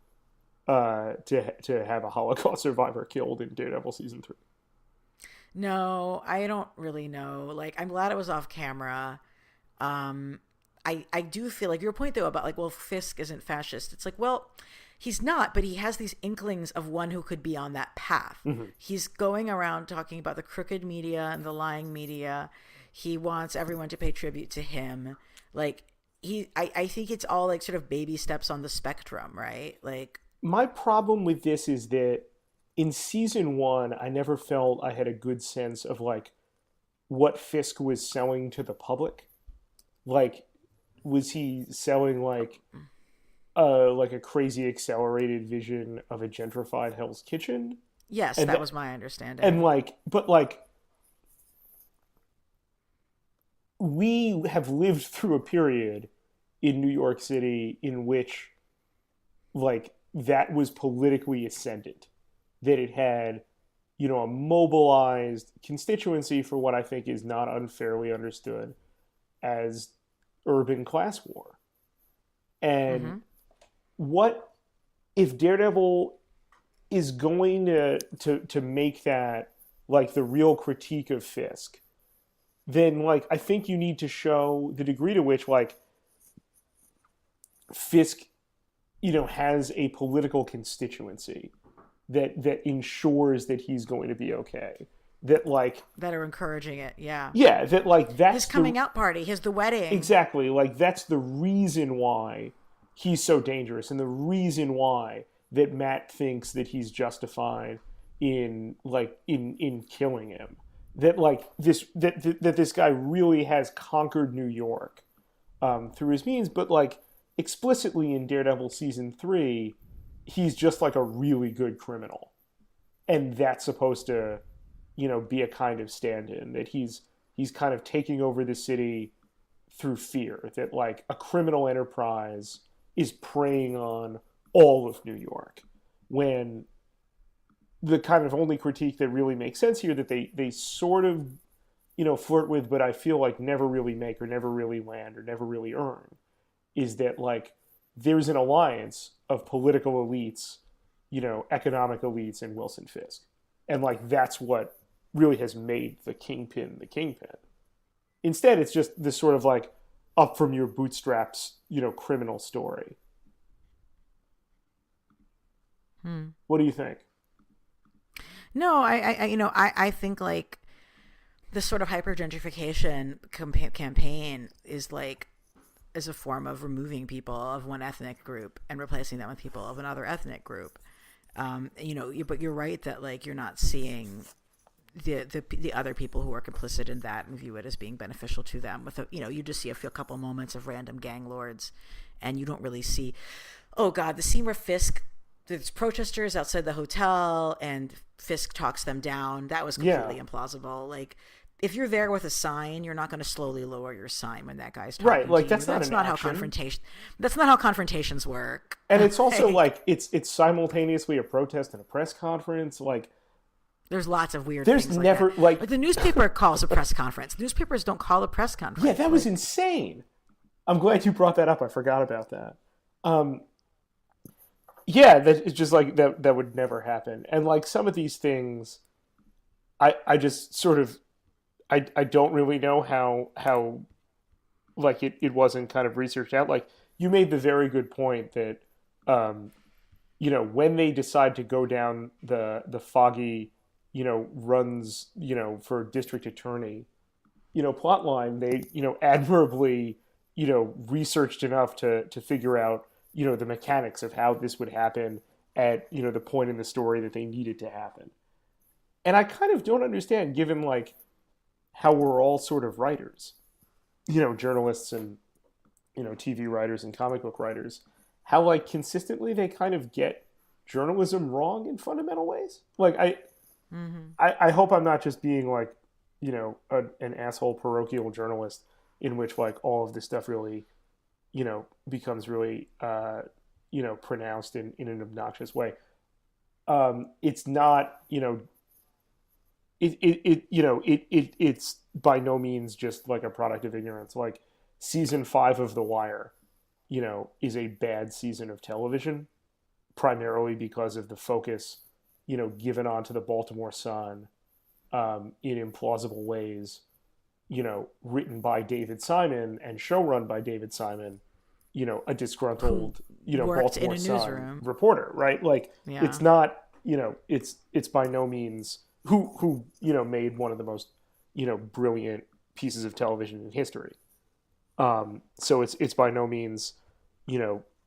to have a Holocaust survivor killed in Daredevil season 3? No, I don't really know. I'm glad it was off camera. I do feel like your point though about Fisk isn't fascist. It's he's not, but he has these inklings of one who could be on that path. He's going around talking about the crooked media and the lying media. He wants everyone to pay tribute to him. I think it's all sort of baby steps on the spectrum, right? My problem with this is that in season 1, I never felt I had a good sense of what Fisk was selling to the public. Was he selling a crazy accelerated vision of a gentrified Hell's Kitchen? Yes, that was my understanding. And we have lived through a period in New York City in which that was politically ascendant. That it had, a mobilized constituency for what I think is not unfairly understood as urban class war. And what if Daredevil is going to make that the real critique of Fisk? Then I think you need to show the degree to which Fisk, has a political constituency that ensures that he's going to be okay. That are encouraging it, yeah. Yeah, that that's his coming out party, the wedding. Exactly, that's the reason why he's so dangerous, and the reason why that Matt thinks that he's justified in killing him. That this guy really has conquered New York through his means, but explicitly in Daredevil season 3, he's just a really good criminal, and that's supposed to be a kind of stand-in, that he's kind of taking over the city through fear, that a criminal enterprise is preying on all of New York, when the kind of only critique that really makes sense here, that they sort of flirt with, but I feel never really make, or never really land, or never really earn, is that there's an alliance of political elites, economic elites, and Wilson Fisk. And that's what really has made the Kingpin the Kingpin. Instead, it's just this sort of up from your bootstraps, criminal story. What do you think? No, I think this sort of hyper gentrification campaign is a form of removing people of one ethnic group and replacing them with people of another ethnic group. But you're right that you're not seeing the other people who are complicit in that and view it as being beneficial to them. With you just see a couple moments of random gang lords, and you don't really see. Oh God, the scene where Fisk, there's protesters outside the hotel, and Fisk talks them down. That was completely implausible. Like, if you're there with a sign, you're not going to slowly lower your sign when that guy's talking right. Like to you. that's not how confrontation. That's not how confrontations work. And it's also like it's simultaneously a protest and a press conference. Like, there's lots of weird. There's things never like that. But the newspaper calls a press conference. Newspapers don't call a press conference. Yeah, that was insane. I'm glad you brought that up. I forgot about that. Yeah, that it's just like that would never happen. And like some of these things, I just sort of I don't really know how like it wasn't kind of researched out. Like you made the very good point that when they decide to go down the Foggy runs for district attorney plot line, they admirably researched enough to figure out the mechanics of how this would happen at the point in the story that they needed to happen. And I kind of don't understand, given like how we're all sort of writers, journalists and TV writers and comic book writers, how like consistently they kind of get journalism wrong in fundamental ways. Like I hope I'm not just being like an asshole parochial journalist in which like all of this stuff really becomes really pronounced in an obnoxious way. It's not it's by no means just like a product of ignorance. Like season 5 of The Wire is a bad season of television, primarily because of the focus given onto the Baltimore Sun in implausible ways, written by David Simon and showrun by David Simon, a disgruntled, Baltimore Sun reporter, right? Like it's not, it's by no means who made one of the most, brilliant pieces of television in history. So it's by no means,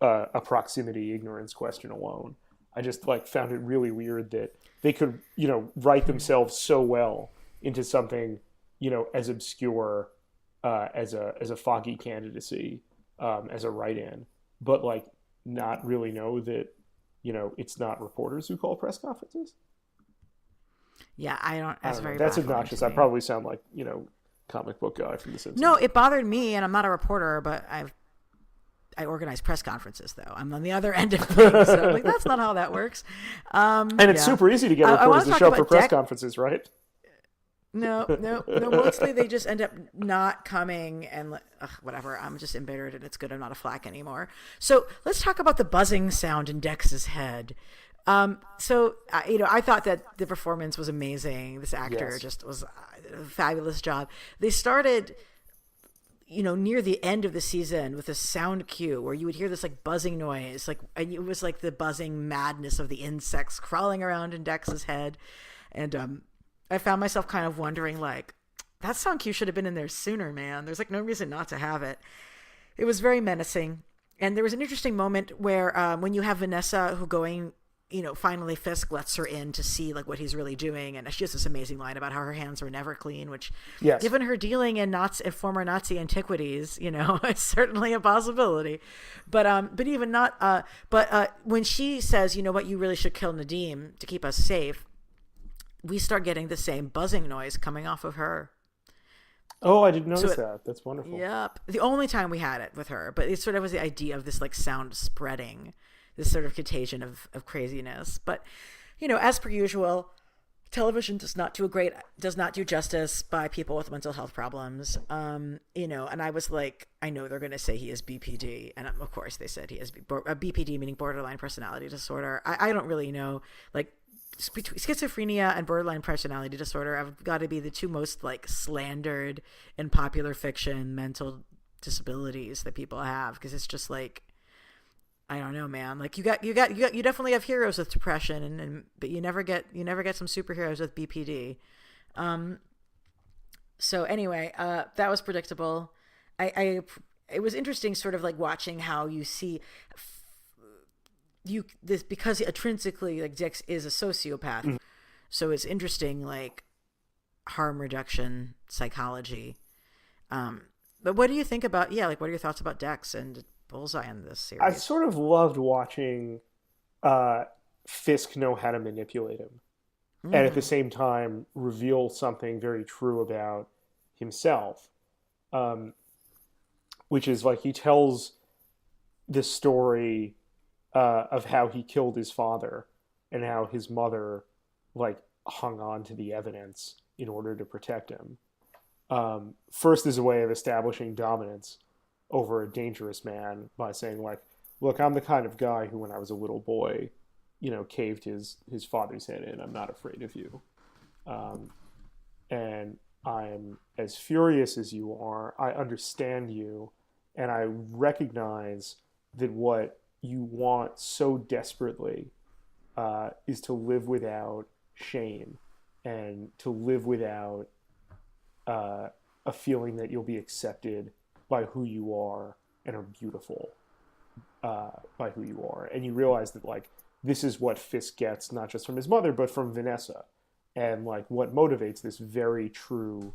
a proximity ignorance question alone. I just like found it really weird that they could, write themselves so well into something, as obscure as a Foggy candidacy, as a write-in, but like not really know that, it's not reporters who call press conferences. Yeah, I don't. That's obnoxious. I probably sound like comic book guy from The Simpsons. No, it bothered me, and I'm not a reporter, but I organize press conferences, though. I'm on the other end of things, so I'm like, that's not how that works. And it's super easy to get reporters to show up for press conferences, right? No. Mostly they just end up not coming, and whatever. I'm just embittered, and it's good I'm not a flack anymore. So let's talk about the buzzing sound in Dex's head. I thought that the performance was amazing. This actor just was a fabulous job. They started, near the end of the season with a sound cue where you would hear this like buzzing noise, and it was like the buzzing madness of the insects crawling around in Dex's head. And I found myself kind of wondering, like, that sound cue should have been in there sooner, man. There's like no reason not to have it. It was very menacing. And there was an interesting moment where when you have Vanessa going, finally Fisk lets her in to see like what he's really doing, and she has this amazing line about how her hands were never clean, which given her dealing in former Nazi antiquities, it's certainly a possibility. But even not when she says, what, you really should kill Nadim to keep us safe, we start getting the same buzzing noise coming off of her. Oh, I didn't notice that. That's wonderful. Yep. The only time we had it with her, but it sort of was the idea of this like sound spreading, this sort of contagion of craziness. But, as per usual, television does not do justice by people with mental health problems. And I was like, I know they're going to say he has BPD. And of course they said he has BPD, meaning borderline personality disorder. I don't really know, like, schizophrenia and borderline personality disorder have got to be the two most like slandered in popular fiction mental disabilities that people have, because it's just like, I don't know, man. Like you definitely have heroes with depression, but you never get some superheroes with BPD. So anyway, that was predictable. It was interesting, sort of like watching how you see because intrinsically like Dix is a sociopath. So it's interesting, like, harm reduction psychology. But what do you think about, what are your thoughts about Dex and Bullseye in this series? I sort of loved watching Fisk know how to manipulate him. And at the same time reveal something very true about himself, which is like he tells the story of how he killed his father and how his mother like hung on to the evidence in order to protect him. First as a way of establishing dominance over a dangerous man by saying like, look, I'm the kind of guy who when I was a little boy, caved his father's head in. I'm not afraid of you. And I'm as furious as you are. I understand you. And I recognize that what you want so desperately is to live without shame and to live without a feeling that you'll be accepted by who you are and are beautiful by who you are. And you realize that like, this is what Fisk gets, not just from his mother, but from Vanessa. And like what motivates this very true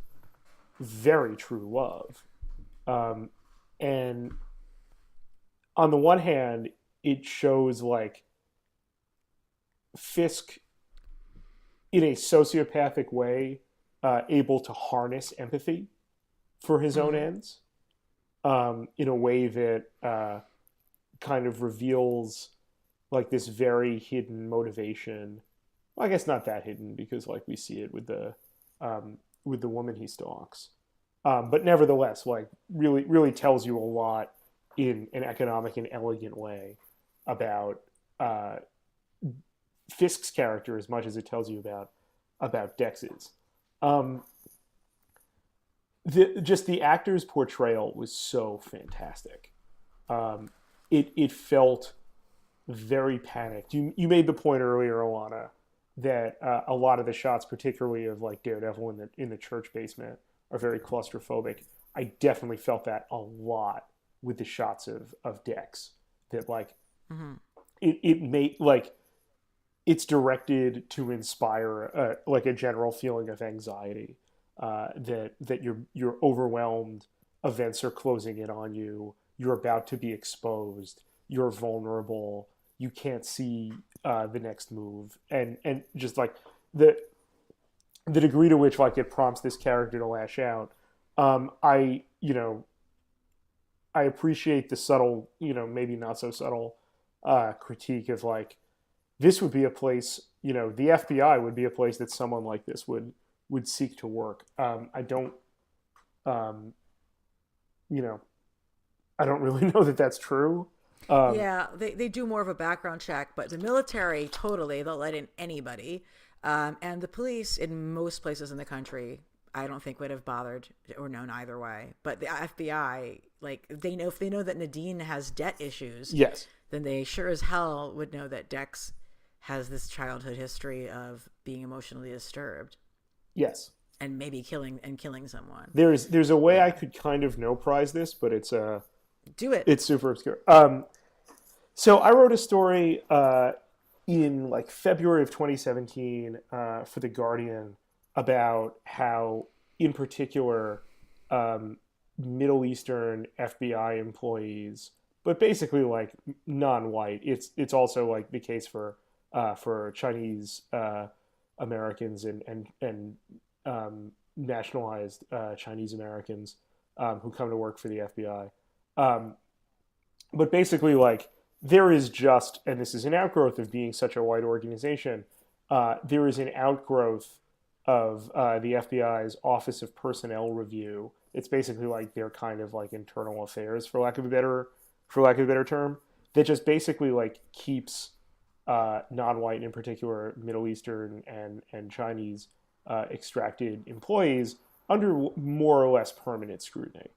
love. And on the one hand, it shows like Fisk in a sociopathic way, able to harness empathy for his own ends, in a way that kind of reveals like this very hidden motivation. Well, I guess not that hidden because like we see it with the woman he stalks. But nevertheless, like really tells you a lot in an economic and elegant way about Fisk's character as much as it tells you about Dex's. The actor's portrayal was so fantastic. It felt very panicked. You made the point earlier, Elana, that a lot of the shots, particularly of like Daredevil in the church basement, are very claustrophobic. I definitely felt that a lot with the shots of Dex. That like it made like it's directed to inspire like a general feeling of anxiety, that you're overwhelmed, events are closing in on you, you're about to be exposed, you're vulnerable, you can't see the next move, and just like the degree to which like it prompts this character to lash out. I appreciate the subtle, maybe not so subtle critique of like, this would be a place, the FBI would be a place that someone like this would seek to work. I don't really know that that's true. They do more of a background check, but the military, totally, they'll let in anybody. And the police in most places in the country, I don't think would have bothered or known either way. But the FBI, like if they know that Nadine has debt issues, yes, then they sure as hell would know that Dex has this childhood history of being emotionally disturbed. Yes. And maybe killing someone. There's a way I could kind of no prize this, but it's do it. It's super obscure. So I wrote a story in like February of 2017 for The Guardian about how, in particular, Middle Eastern FBI employees, but basically like non-white. It's also like the case for Chinese Americans and nationalized Chinese Americans who come to work for the FBI. But basically, like, there is just, and this is an outgrowth of being such a white organization, there is an outgrowth of the FBI's Office of Personnel Review. It's basically like their kind of like internal affairs, for lack of a better term, that just basically like keeps non-white, in particular Middle Eastern and Chinese extracted employees under more or less permanent scrutiny,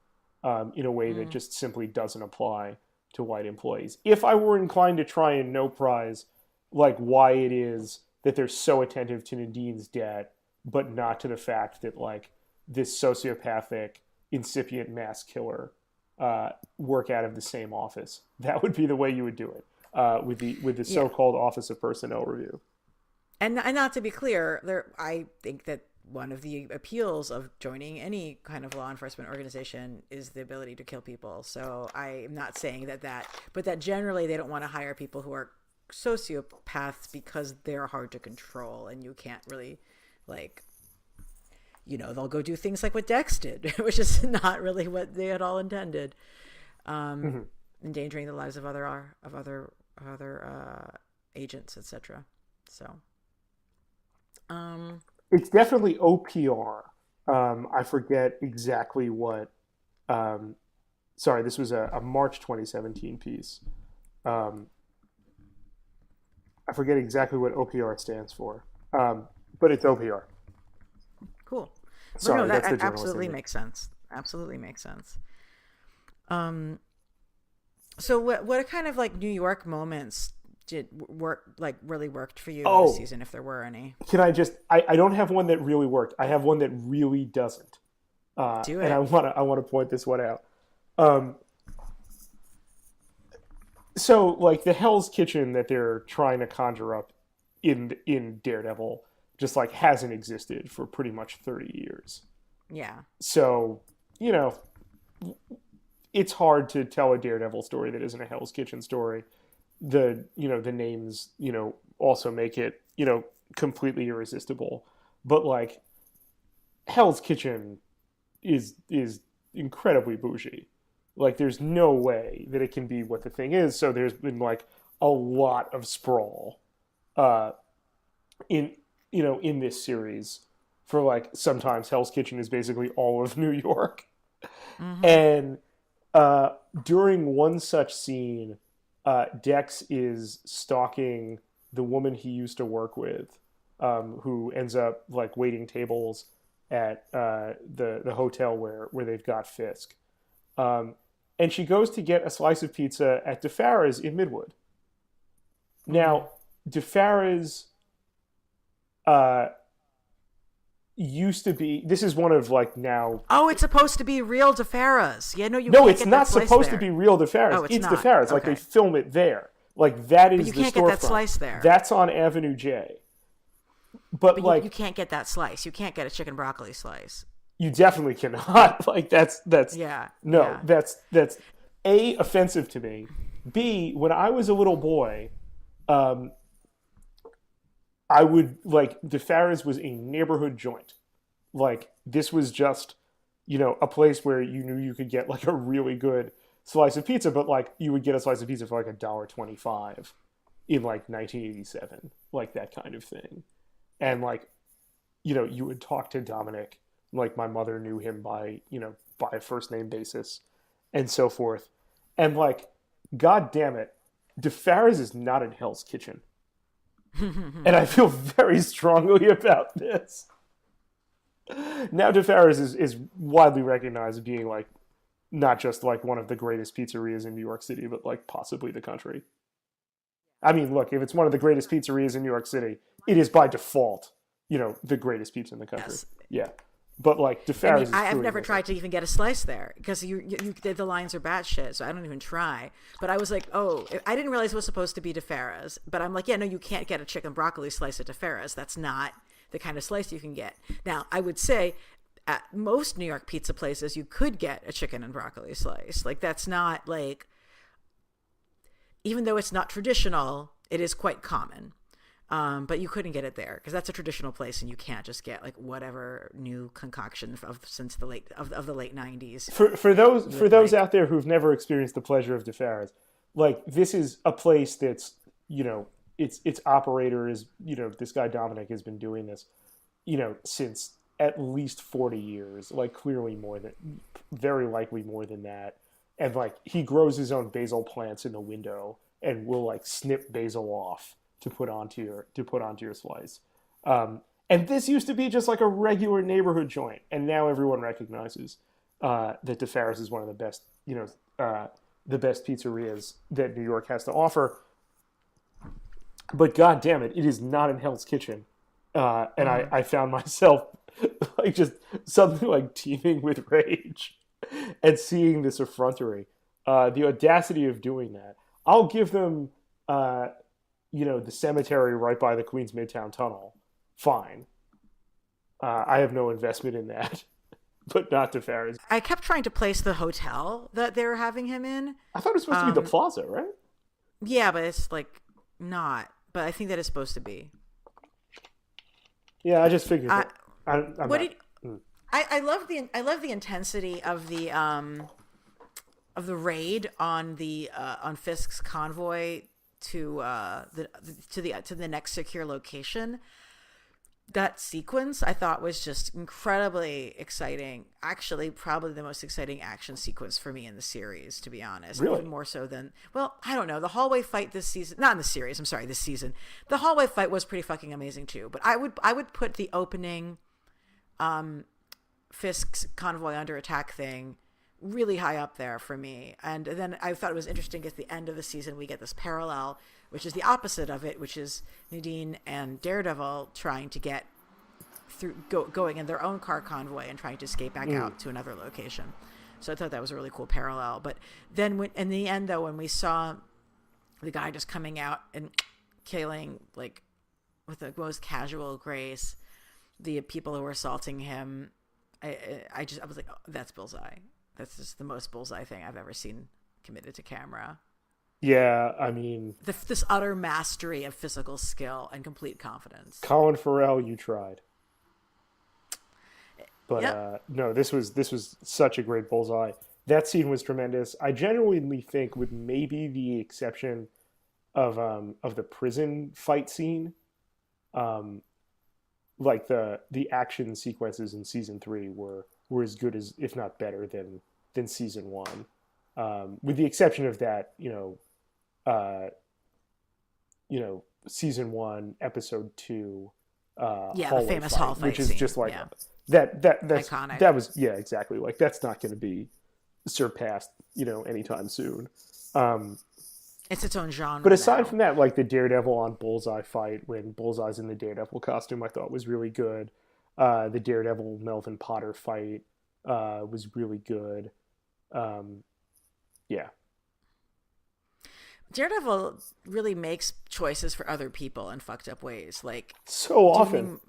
in a way that just simply doesn't apply to white employees. If I were inclined to try and no prize like why it is that they're so attentive to Nadine's debt, but not to the fact that like this sociopathic, incipient mass killer work out of the same office, that would be the way you would do it with the so-called Office of Personnel Review. And not to be clear, I think that one of the appeals of joining any kind of law enforcement organization is the ability to kill people. So I'm not saying but that generally they don't want to hire people who are sociopaths because they're hard to control and you can't really they'll go do things like what Dex did, which is not really what they had all intended, endangering the lives of other agents, etc. So, it's definitely OPR. I forget exactly what. Sorry, this was a March 2017 piece. I forget exactly what OPR stands for, but it's OPR. Cool. Sorry, no, that that's the absolutely makes sense. Absolutely makes sense. So what kind of New York moments did really worked for you this season, if there were any? Can I just? I don't have one that really worked. I have one that really doesn't. Do it. And I want to point this one out. So the Hell's Kitchen that they're trying to conjure up in Daredevil just hasn't existed for pretty much 30 years. Yeah. So, it's hard to tell a Daredevil story that isn't a Hell's Kitchen story. The names, also make it, completely irresistible. But Hell's Kitchen is incredibly bougie. There's no way that it can be what the thing is. So there's been a lot of sprawl in this series for sometimes Hell's Kitchen is basically all of New York. Mm-hmm. And during one such scene, Dex is stalking the woman he used to work with, who ends up waiting tables at the hotel where they've got Fisk. And she goes to get a slice of pizza at DeFara's in Midwood. Now, DeFara's used to be. This is one of now. Oh, it's supposed to be real DeFara's. Yeah, no, you. No, can't it's get not that slice supposed there. to be real DeFara's. Oh, it's not. DeFara's. Okay. They film it there. That is but you the can't get that storefront. slice there. That's on Avenue J. But you can't get that slice. You can't get a chicken broccoli slice. You definitely cannot. That's yeah. No, yeah. that's A, offensive to me. B, when I was a little boy, I would DeFara's was a neighborhood joint. This was just, a place where you knew you could get a really good slice of pizza, but you would get a slice of pizza for $1.25 in 1987, that kind of thing. And you would talk to Dominic, my mother knew him by a first name basis and so forth. And God damn it, DeFara's is not in Hell's Kitchen. And I feel very strongly about this. Now DeFara's is widely recognized as being not just one of the greatest pizzerias in New York City, but possibly the country. I mean, look, if it's one of the greatest pizzerias in New York City, it is by default, the greatest pizza in the country. Yes. Yeah. But DeFara's I've never tried to even get a slice there because the lines are batshit, so I don't even try. But I was oh, I didn't realize it was supposed to be DeFara's. But I'm yeah, no, you can't get a chicken broccoli slice at DeFara's. That's not the kind of slice you can get. Now, I would say at most New York pizza places, you could get a chicken and broccoli slice. That's not even though it's not traditional, it is quite common. But you couldn't get it there because that's a traditional place, and you can't just get whatever new concoction since the late 90s. For those out there who've never experienced the pleasure of DeFara's, this is a place that's its operator is this guy Dominic has been doing this since at least 40 years, clearly very likely more than that, and he grows his own basil plants in the window and will snip basil off to put onto your slice. And this used to be just a regular neighborhood joint, and now everyone recognizes that DeFara's is one of the best, the best pizzerias that New York has to offer. But God damn it, it is not in Hell's Kitchen, and I found myself just suddenly teeming with rage and seeing this effrontery, the audacity of doing that. I'll give them. The cemetery right by the Queens Midtown Tunnel, fine. I have no investment in that, but not to Farah's. I kept trying to place the hotel that they were having him in. I thought it was supposed to be the Plaza, right? Yeah, but it's like not. But I think that is supposed to be. Yeah, I just figured. I'm what not, did I love the intensity of the raid on the on Fisk's convoy to the next secure location. That sequence I thought was just incredibly exciting. Actually, probably the most exciting action sequence for me in the series, to be honest. Really? Even more so than, well, I don't know. The hallway fight this season, not in the series, I'm sorry, this season. The hallway fight was pretty fucking amazing too. But I would put the opening Fisk's convoy under attack thing really high up there for me. And then I thought it was interesting at the end of the season we get this parallel, which is the opposite of it, which is Nadine and Daredevil trying to get through, going in their own car convoy and trying to escape back out to another location. So I thought that was a really cool parallel. But then in the end, though, when we saw the guy just coming out and killing, like, with the most casual grace, the people who were assaulting him, I was like, oh, that's Bullseye. That's just the most Bullseye thing I've ever seen committed to camera. Yeah, I mean... This utter mastery of physical skill and complete confidence. Colin Farrell, you tried. But yep. No, this was such a great Bullseye. That scene was tremendous. I genuinely think, with maybe the exception of the prison fight scene, like the action sequences in season 3 were as good as, if not better than season 1. With the exception of that, season 1, episode 2, the famous fight, hall fight which is scene. just like yeah. that's iconic. That was, yeah, exactly. Like, that's not going to be surpassed, anytime soon. It's its own genre. But aside now. from that, like the Daredevil on Bullseye fight when Bullseye's in the Daredevil costume, I thought was really good. The Daredevil Melvin Potter fight was really good. Yeah. Daredevil really makes choices for other people in fucked up ways, like so often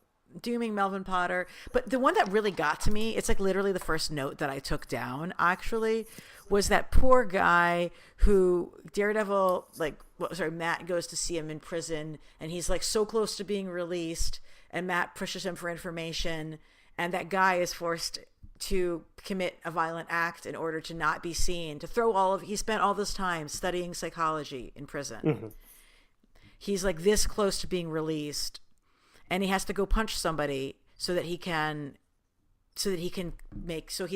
dooming Melvin Potter. But the one that really got to me, it's like literally the first note that I took down, actually, was that poor guy who Daredevil, Matt goes to see him in prison, and he's like so close to being released, and Matt pushes him for information, and that guy is forced to commit a violent act in order to not be seen, he spent all this time studying psychology in prison. Mm-hmm. He's like this close to being released, and he has to go punch somebody so he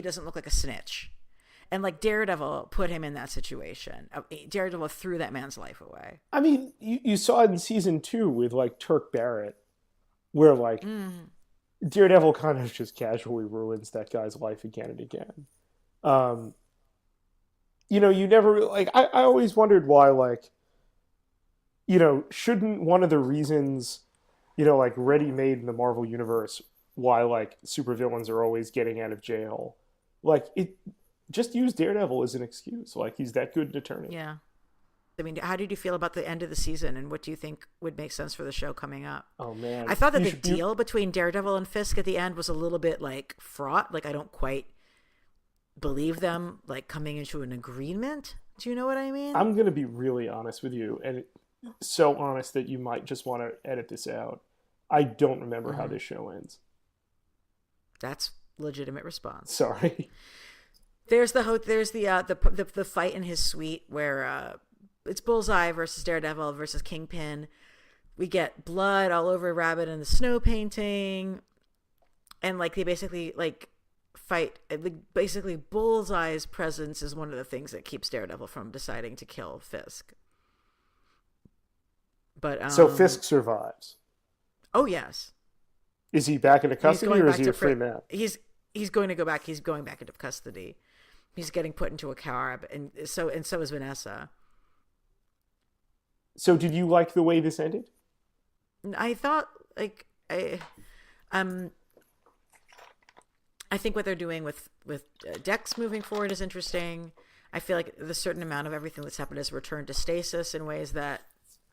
doesn't look like a snitch. And like Daredevil put him in that situation. Daredevil threw that man's life away. I mean, you saw it in season 2 with like Turk Barrett, where like Daredevil kind of just casually ruins that guy's life again and again. You never like. I always wondered why, like, shouldn't one of the reasons, like ready-made in the Marvel universe, why like supervillains are always getting out of jail, like it. Just use Daredevil as an excuse. Like, he's that good an attorney. Yeah. I mean, how did you feel about the end of the season, and what do you think would make sense for the show coming up? Oh, man. I thought that the deal between Daredevil and Fisk at the end was a little bit, like, fraught. Like, I don't quite believe them, like, coming into an agreement. Do you know what I mean? I'm going to be really honest with you, and so honest that you might just want to edit this out. I don't remember how this show ends. That's legitimate response. Sorry. There's the fight in his suite where it's Bullseye versus Daredevil versus Kingpin. We get blood all over Rabbit and the snow painting, and like they basically like fight. Basically, Bullseye's presence is one of the things that keeps Daredevil from deciding to kill Fisk. But so Fisk survives. Oh yes. Is he back into custody, or is he a free man? He's going to go back. He's going back into custody. He's getting put into a cab, and so is Vanessa. So, did you like the way this ended? I thought, like, I think what they're doing with Dex moving forward is interesting. I feel like the certain amount of everything that's happened has returned to stasis in ways that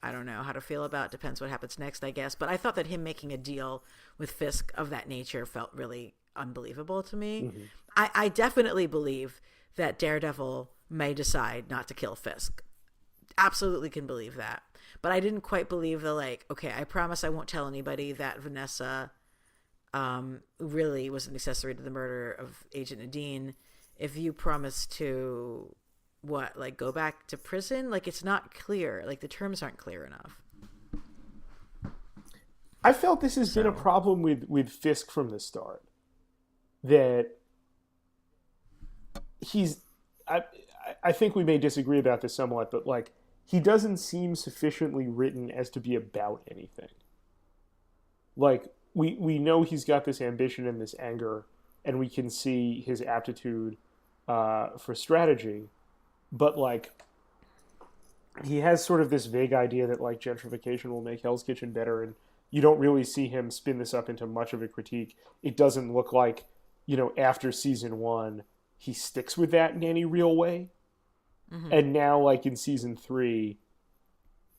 I don't know how to feel about. Depends what happens next, I guess. But I thought that him making a deal with Fisk of that nature felt really unbelievable to me. Mm-hmm. I definitely believe that Daredevil may decide not to kill Fisk. Absolutely can believe that. But I didn't quite believe the, like, okay, I promise I won't tell anybody that Vanessa really was an accessory to the murder of Agent Nadine. If you promise to, what, like, go back to prison? Like, it's not clear. Like, the terms aren't clear enough. I felt this has been a problem with Fisk from the start. That I think we may disagree about this somewhat, but, like, he doesn't seem sufficiently written as to be about anything. Like, we know he's got this ambition and this anger, and we can see his aptitude for strategy, but, like, he has sort of this vague idea that, like, gentrification will make Hell's Kitchen better, and you don't really see him spin this up into much of a critique. It doesn't look like, you know, after season 1, he sticks with that in any real way. Mm-hmm. And now, like, in season 3,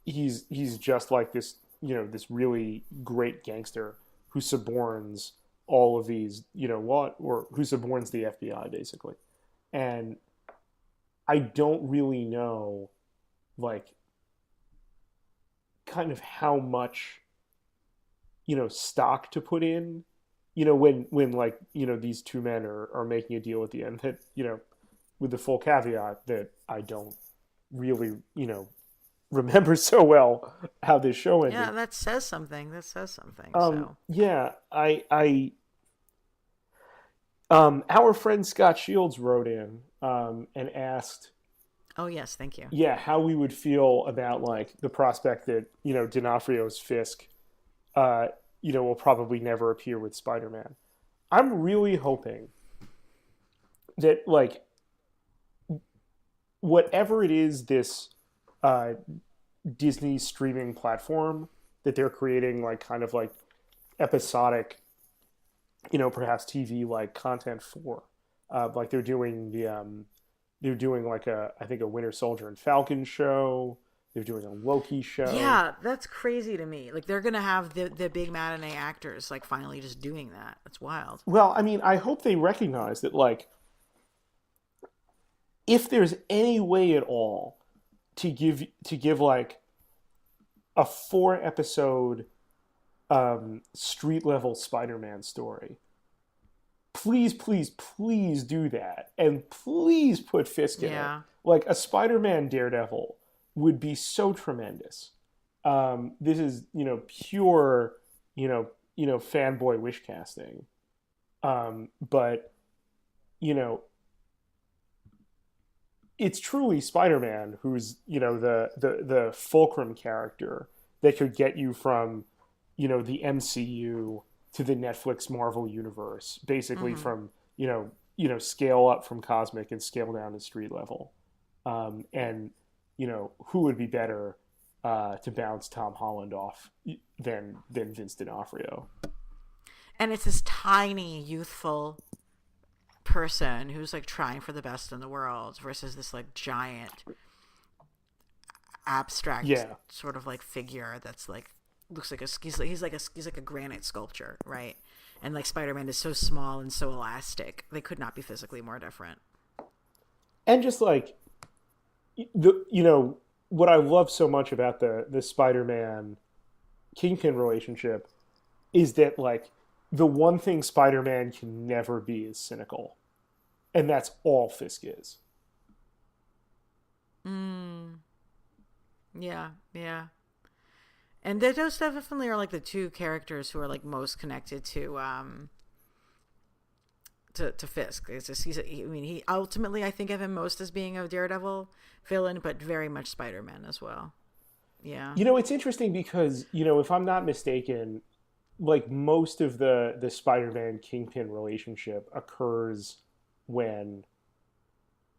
he's just like this, you know, this really great gangster who suborns all of these, you know what, or who suborns the FBI, basically. And I don't really know, like, kind of how much, you know, stock to put in, you know, when like, you know, these two men are making a deal at the end that, you know, with the full caveat that I don't really, you know, remember so well how this show ended. Yeah, that says something. Yeah, our friend Scott Shields wrote in and asked, oh yes, thank you. Yeah, how we would feel about, like, the prospect that, you know, D'Onofrio's Fisk, you know, will probably never appear with Spider-Man. I'm really hoping that, like, whatever it is this Disney streaming platform that they're creating, like, kind of like episodic, you know, perhaps TV like content for, like they're doing like I think a Winter Soldier and Falcon show. They're doing a Loki show. Yeah, that's crazy to me. Like, they're gonna have the big matinee actors, like, finally just doing that. That's wild. Well, I mean, I hope they recognize that, like, if there's any way at all to give like a 4-episode street level Spider-Man story, please do that, and please put Fisk in it. Like, a Spider-Man Daredevil would be so tremendous. This is, you know, pure, you know, fanboy wish casting, but, you know, it's truly Spider-Man who's, you know, the fulcrum character that could get you from, you know, the MCU to the Netflix Marvel universe, basically. Mm-hmm. From, you know, scale up from cosmic and scale down to street level. And, you know, who would be better to bounce Tom Holland off than Vince D'Onofrio? And it's this tiny, youthful person who's, like, trying for the best in the world versus this, like, giant abstract sort of, like, figure that's, like, looks like he's like a granite sculpture, right? And, like, Spider-Man is so small and so elastic. They could not be physically more different. And just, like, you know, what I love so much about the Spider-Man Kingpin relationship is that, like, the one thing Spider-Man can never be is cynical. And that's all Fisk is. Yeah. And those definitely are, like, the two characters who are, like, most connected to Fisk. It's just, he ultimately, I think of him most as being a Daredevil villain, but very much Spider-Man as well. Yeah. You know, it's interesting because, you know, if I'm not mistaken, like, most of the Spider-Man Kingpin relationship occurs when,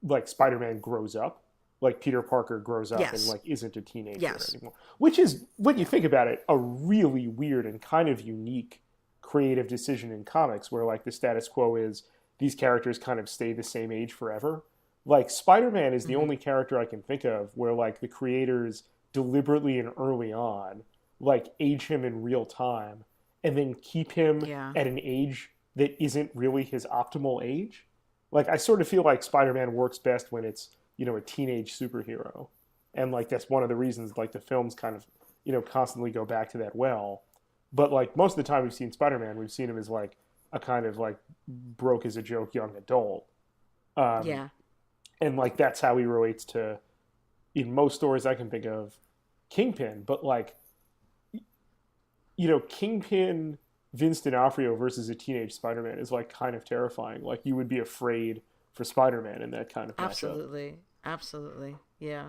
like, Spider-Man grows up. Like, Peter Parker grows up and, like, isn't a teenager anymore. Which is, when you think about it, a really weird and kind of unique creative decision in comics, where, like, the status quo is these characters kind of stay the same age forever. Like, Spider-Man is the only character I can think of where, like, the creators deliberately and early on, like age him in real time, and then keep him Yeah. at an age that isn't really his optimal age. Like I sort of feel like Spider-Man works best when it's, a teenage superhero. And like that's one of the reasons like the films kind of, constantly go back to that well. But like most of the time we've seen Spider-Man, we've seen him as like a kind of like broke as a joke young adult. Um, Yeah. and like that's how he relates to, in most stories I can think of, Kingpin. But like, Kingpin, Vince D'Onofrio versus a teenage Spider-Man is like kind of terrifying. Like you would be afraid for Spider-Man in that kind of matchup. Absolutely. Absolutely. Yeah.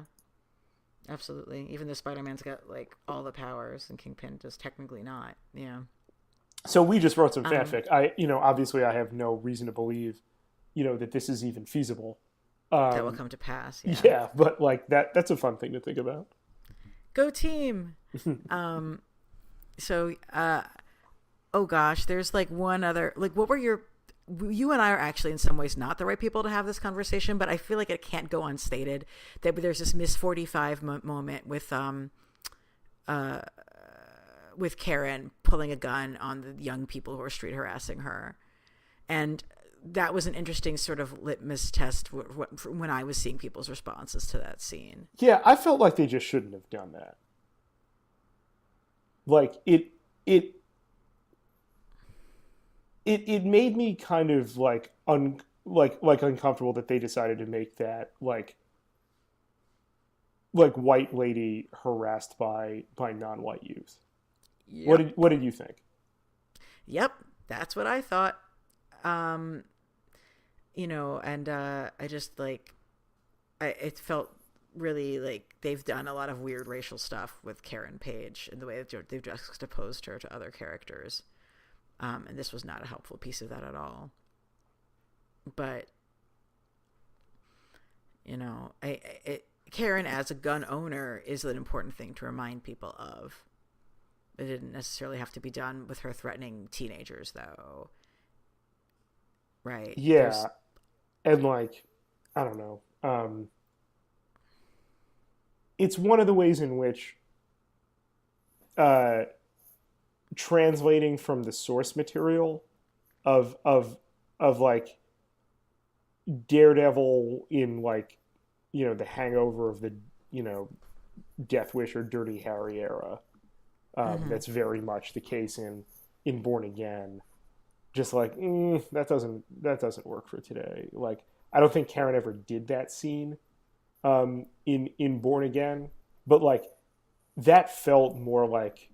Absolutely. Even though Spider-Man's got like all the powers and Kingpin does technically not. Yeah. So we just wrote some fanfic. Obviously I have no reason to believe, that this is even feasible. That will come to pass. Yeah. Yeah, but like that's a fun thing to think about. Go team. So, oh gosh, there's like one other, like what were you and I are actually in some ways not the right people to have this conversation, but I feel like it can't go unstated that there's this Miss 45 moment with Karen pulling a gun on the young people who are street harassing her. And that was an interesting sort of litmus test when I was seeing people's responses to that scene. Yeah, I felt like they just shouldn't have done that. Like it made me kind of like uncomfortable that they decided to make that like white lady harassed by non-white youth. Yep. What did you think? Yep, that's what I thought. And I just like, it felt really like they've done a lot of weird racial stuff with Karen Page in the way that they've juxtaposed her to other characters. And this was not a helpful piece of that at all. But, Karen as a gun owner is an important thing to remind people of. It didn't necessarily have to be done with her threatening teenagers, though. Right. Yeah. And like, I don't know. It's one of the ways in which translating from the source material of like Daredevil in like, the Hangover of the, Death Wish or Dirty Harry era. That's very much the case in Born Again. Just like that doesn't work for today. Like I don't think Karen ever did that scene in Born Again, but like that felt more like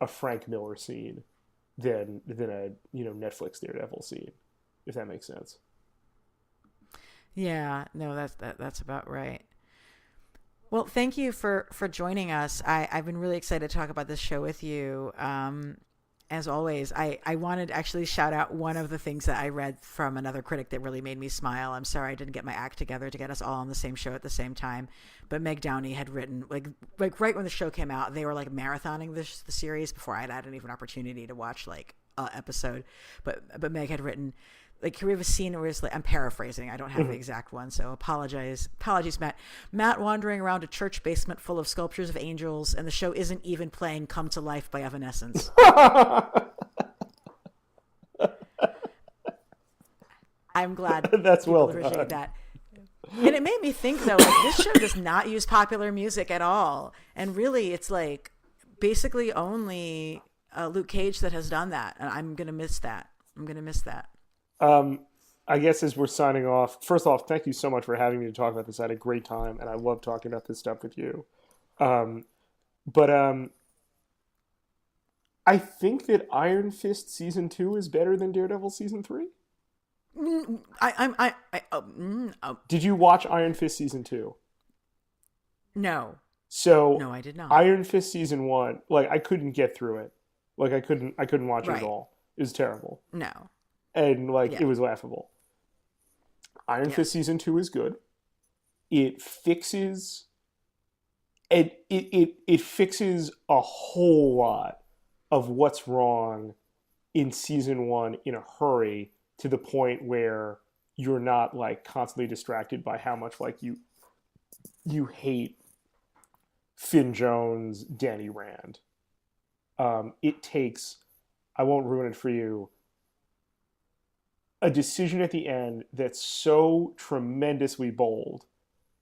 a Frank Miller scene than a Netflix Daredevil scene, if that makes sense. Yeah, no, that's about right. Well, thank you for joining us. I've been really excited to talk about this show with you. As always, I wanted to actually shout out one of the things that I read from another critic that really made me smile. I'm sorry I didn't get my act together to get us all on the same show at the same time. But Meg Downey had written, like right when the show came out, they were like marathoning the series before I had even opportunity to watch like an episode. But Meg had written, like, here we have a scene where it's like, I'm paraphrasing, I don't have the exact one, so apologies, Matt. Matt wandering around a church basement full of sculptures of angels, and the show isn't even playing "Come to Life" by Evanescence. I'm glad that's people well appreciate done. that. And it made me think, though, like, this show does not use popular music at all, and really, it's like basically only Luke Cage that has done that, and I'm gonna miss that. I guess as we're signing off, first off, thank you so much for having me to talk about this. I had a great time, and I love talking about this stuff with you. But I think that Iron Fist season 2 is better than Daredevil season 3. Did you watch Iron Fist season 2? No. So No, I did not. Iron Fist season 1, like I couldn't get through it. Like I couldn't watch it Right. at all. It was terrible. No. And like Yeah. it was laughable. Iron Fist season 2 is good. It fixes it fixes a whole lot of what's wrong in season 1 in a hurry, to the point where you're not like constantly distracted by how much like you hate Finn Jones, Danny Rand. It takes, I won't ruin it for you, a decision at the end that's so tremendously bold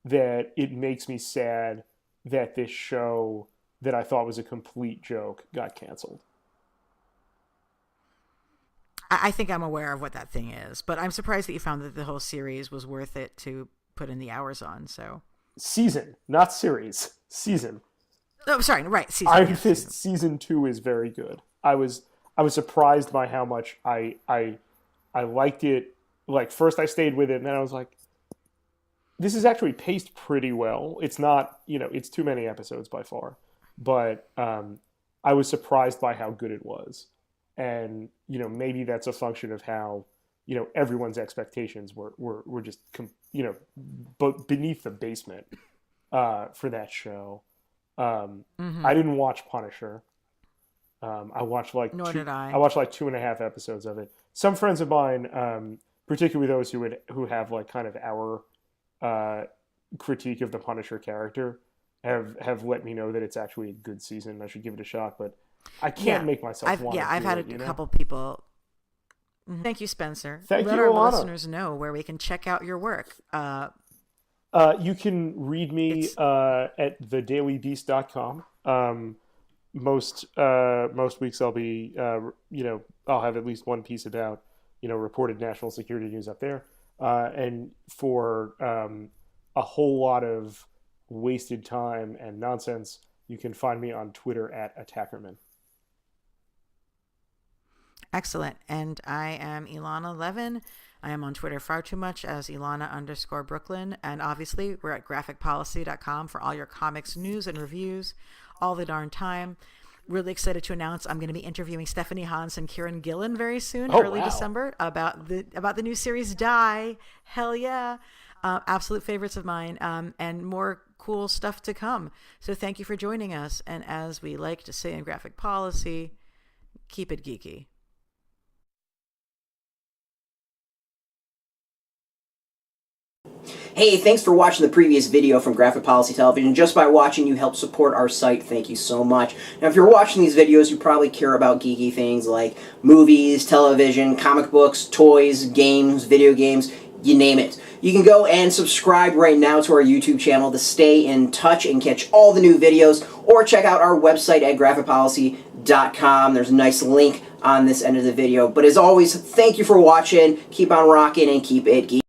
that it makes me sad that this show that I thought was a complete joke got canceled. I think I'm aware of what that thing is, but I'm surprised that you found that the whole series was worth it to put in the hours on. So season, not series, season. Oh, sorry, right. Season. Iron Fist season 2 is very good. I was surprised by how much I liked it. Like, first I stayed with it, and then I was like, this is actually paced pretty well. It's not, it's too many episodes by far, but I was surprised by how good it was. And, maybe that's a function of how, everyone's expectations were just, beneath the basement for that show. I didn't watch Punisher. I watched like Nor did I. I watched like 2.5 episodes of it. Some friends of mine, particularly those who have like kind of our critique of the Punisher character, have let me know that it's actually a good season. I should give it a shot, but I can't make myself want to. I've had a couple people. Thank you, Spencer. Thank Let you, our Elana. listeners know where we can check out your work. You can read me at thedailybeast.com. Most weeks I'll be, I'll have at least one piece about, reported national security news up there. And for a whole lot of wasted time and nonsense, you can find me on Twitter at Attackerman. Excellent. And I am Elana Levin. I am on Twitter far too much as Elana_Brooklyn. And obviously, we're at graphicpolicy.com for all your comics news and reviews all the darn time. Really excited to announce I'm going to be interviewing Stephanie Hans and Kieran Gillen very soon, early December, about the new series Die. Hell yeah. Absolute favorites of mine, and more cool stuff to come. So thank you for joining us. And as we like to say in Graphic Policy, keep it geeky. Hey, thanks for watching the previous video from Graphic Policy Television. Just by watching, you help support our site. Thank you so much. Now, if you're watching these videos, you probably care about geeky things like movies, television, comic books, toys, games, video games, you name it. You can go and subscribe right now to our YouTube channel to stay in touch and catch all the new videos, or check out our website at graphicpolicy.com. There's a nice link on this end of the video. But as always, thank you for watching. Keep on rocking and keep it geeky.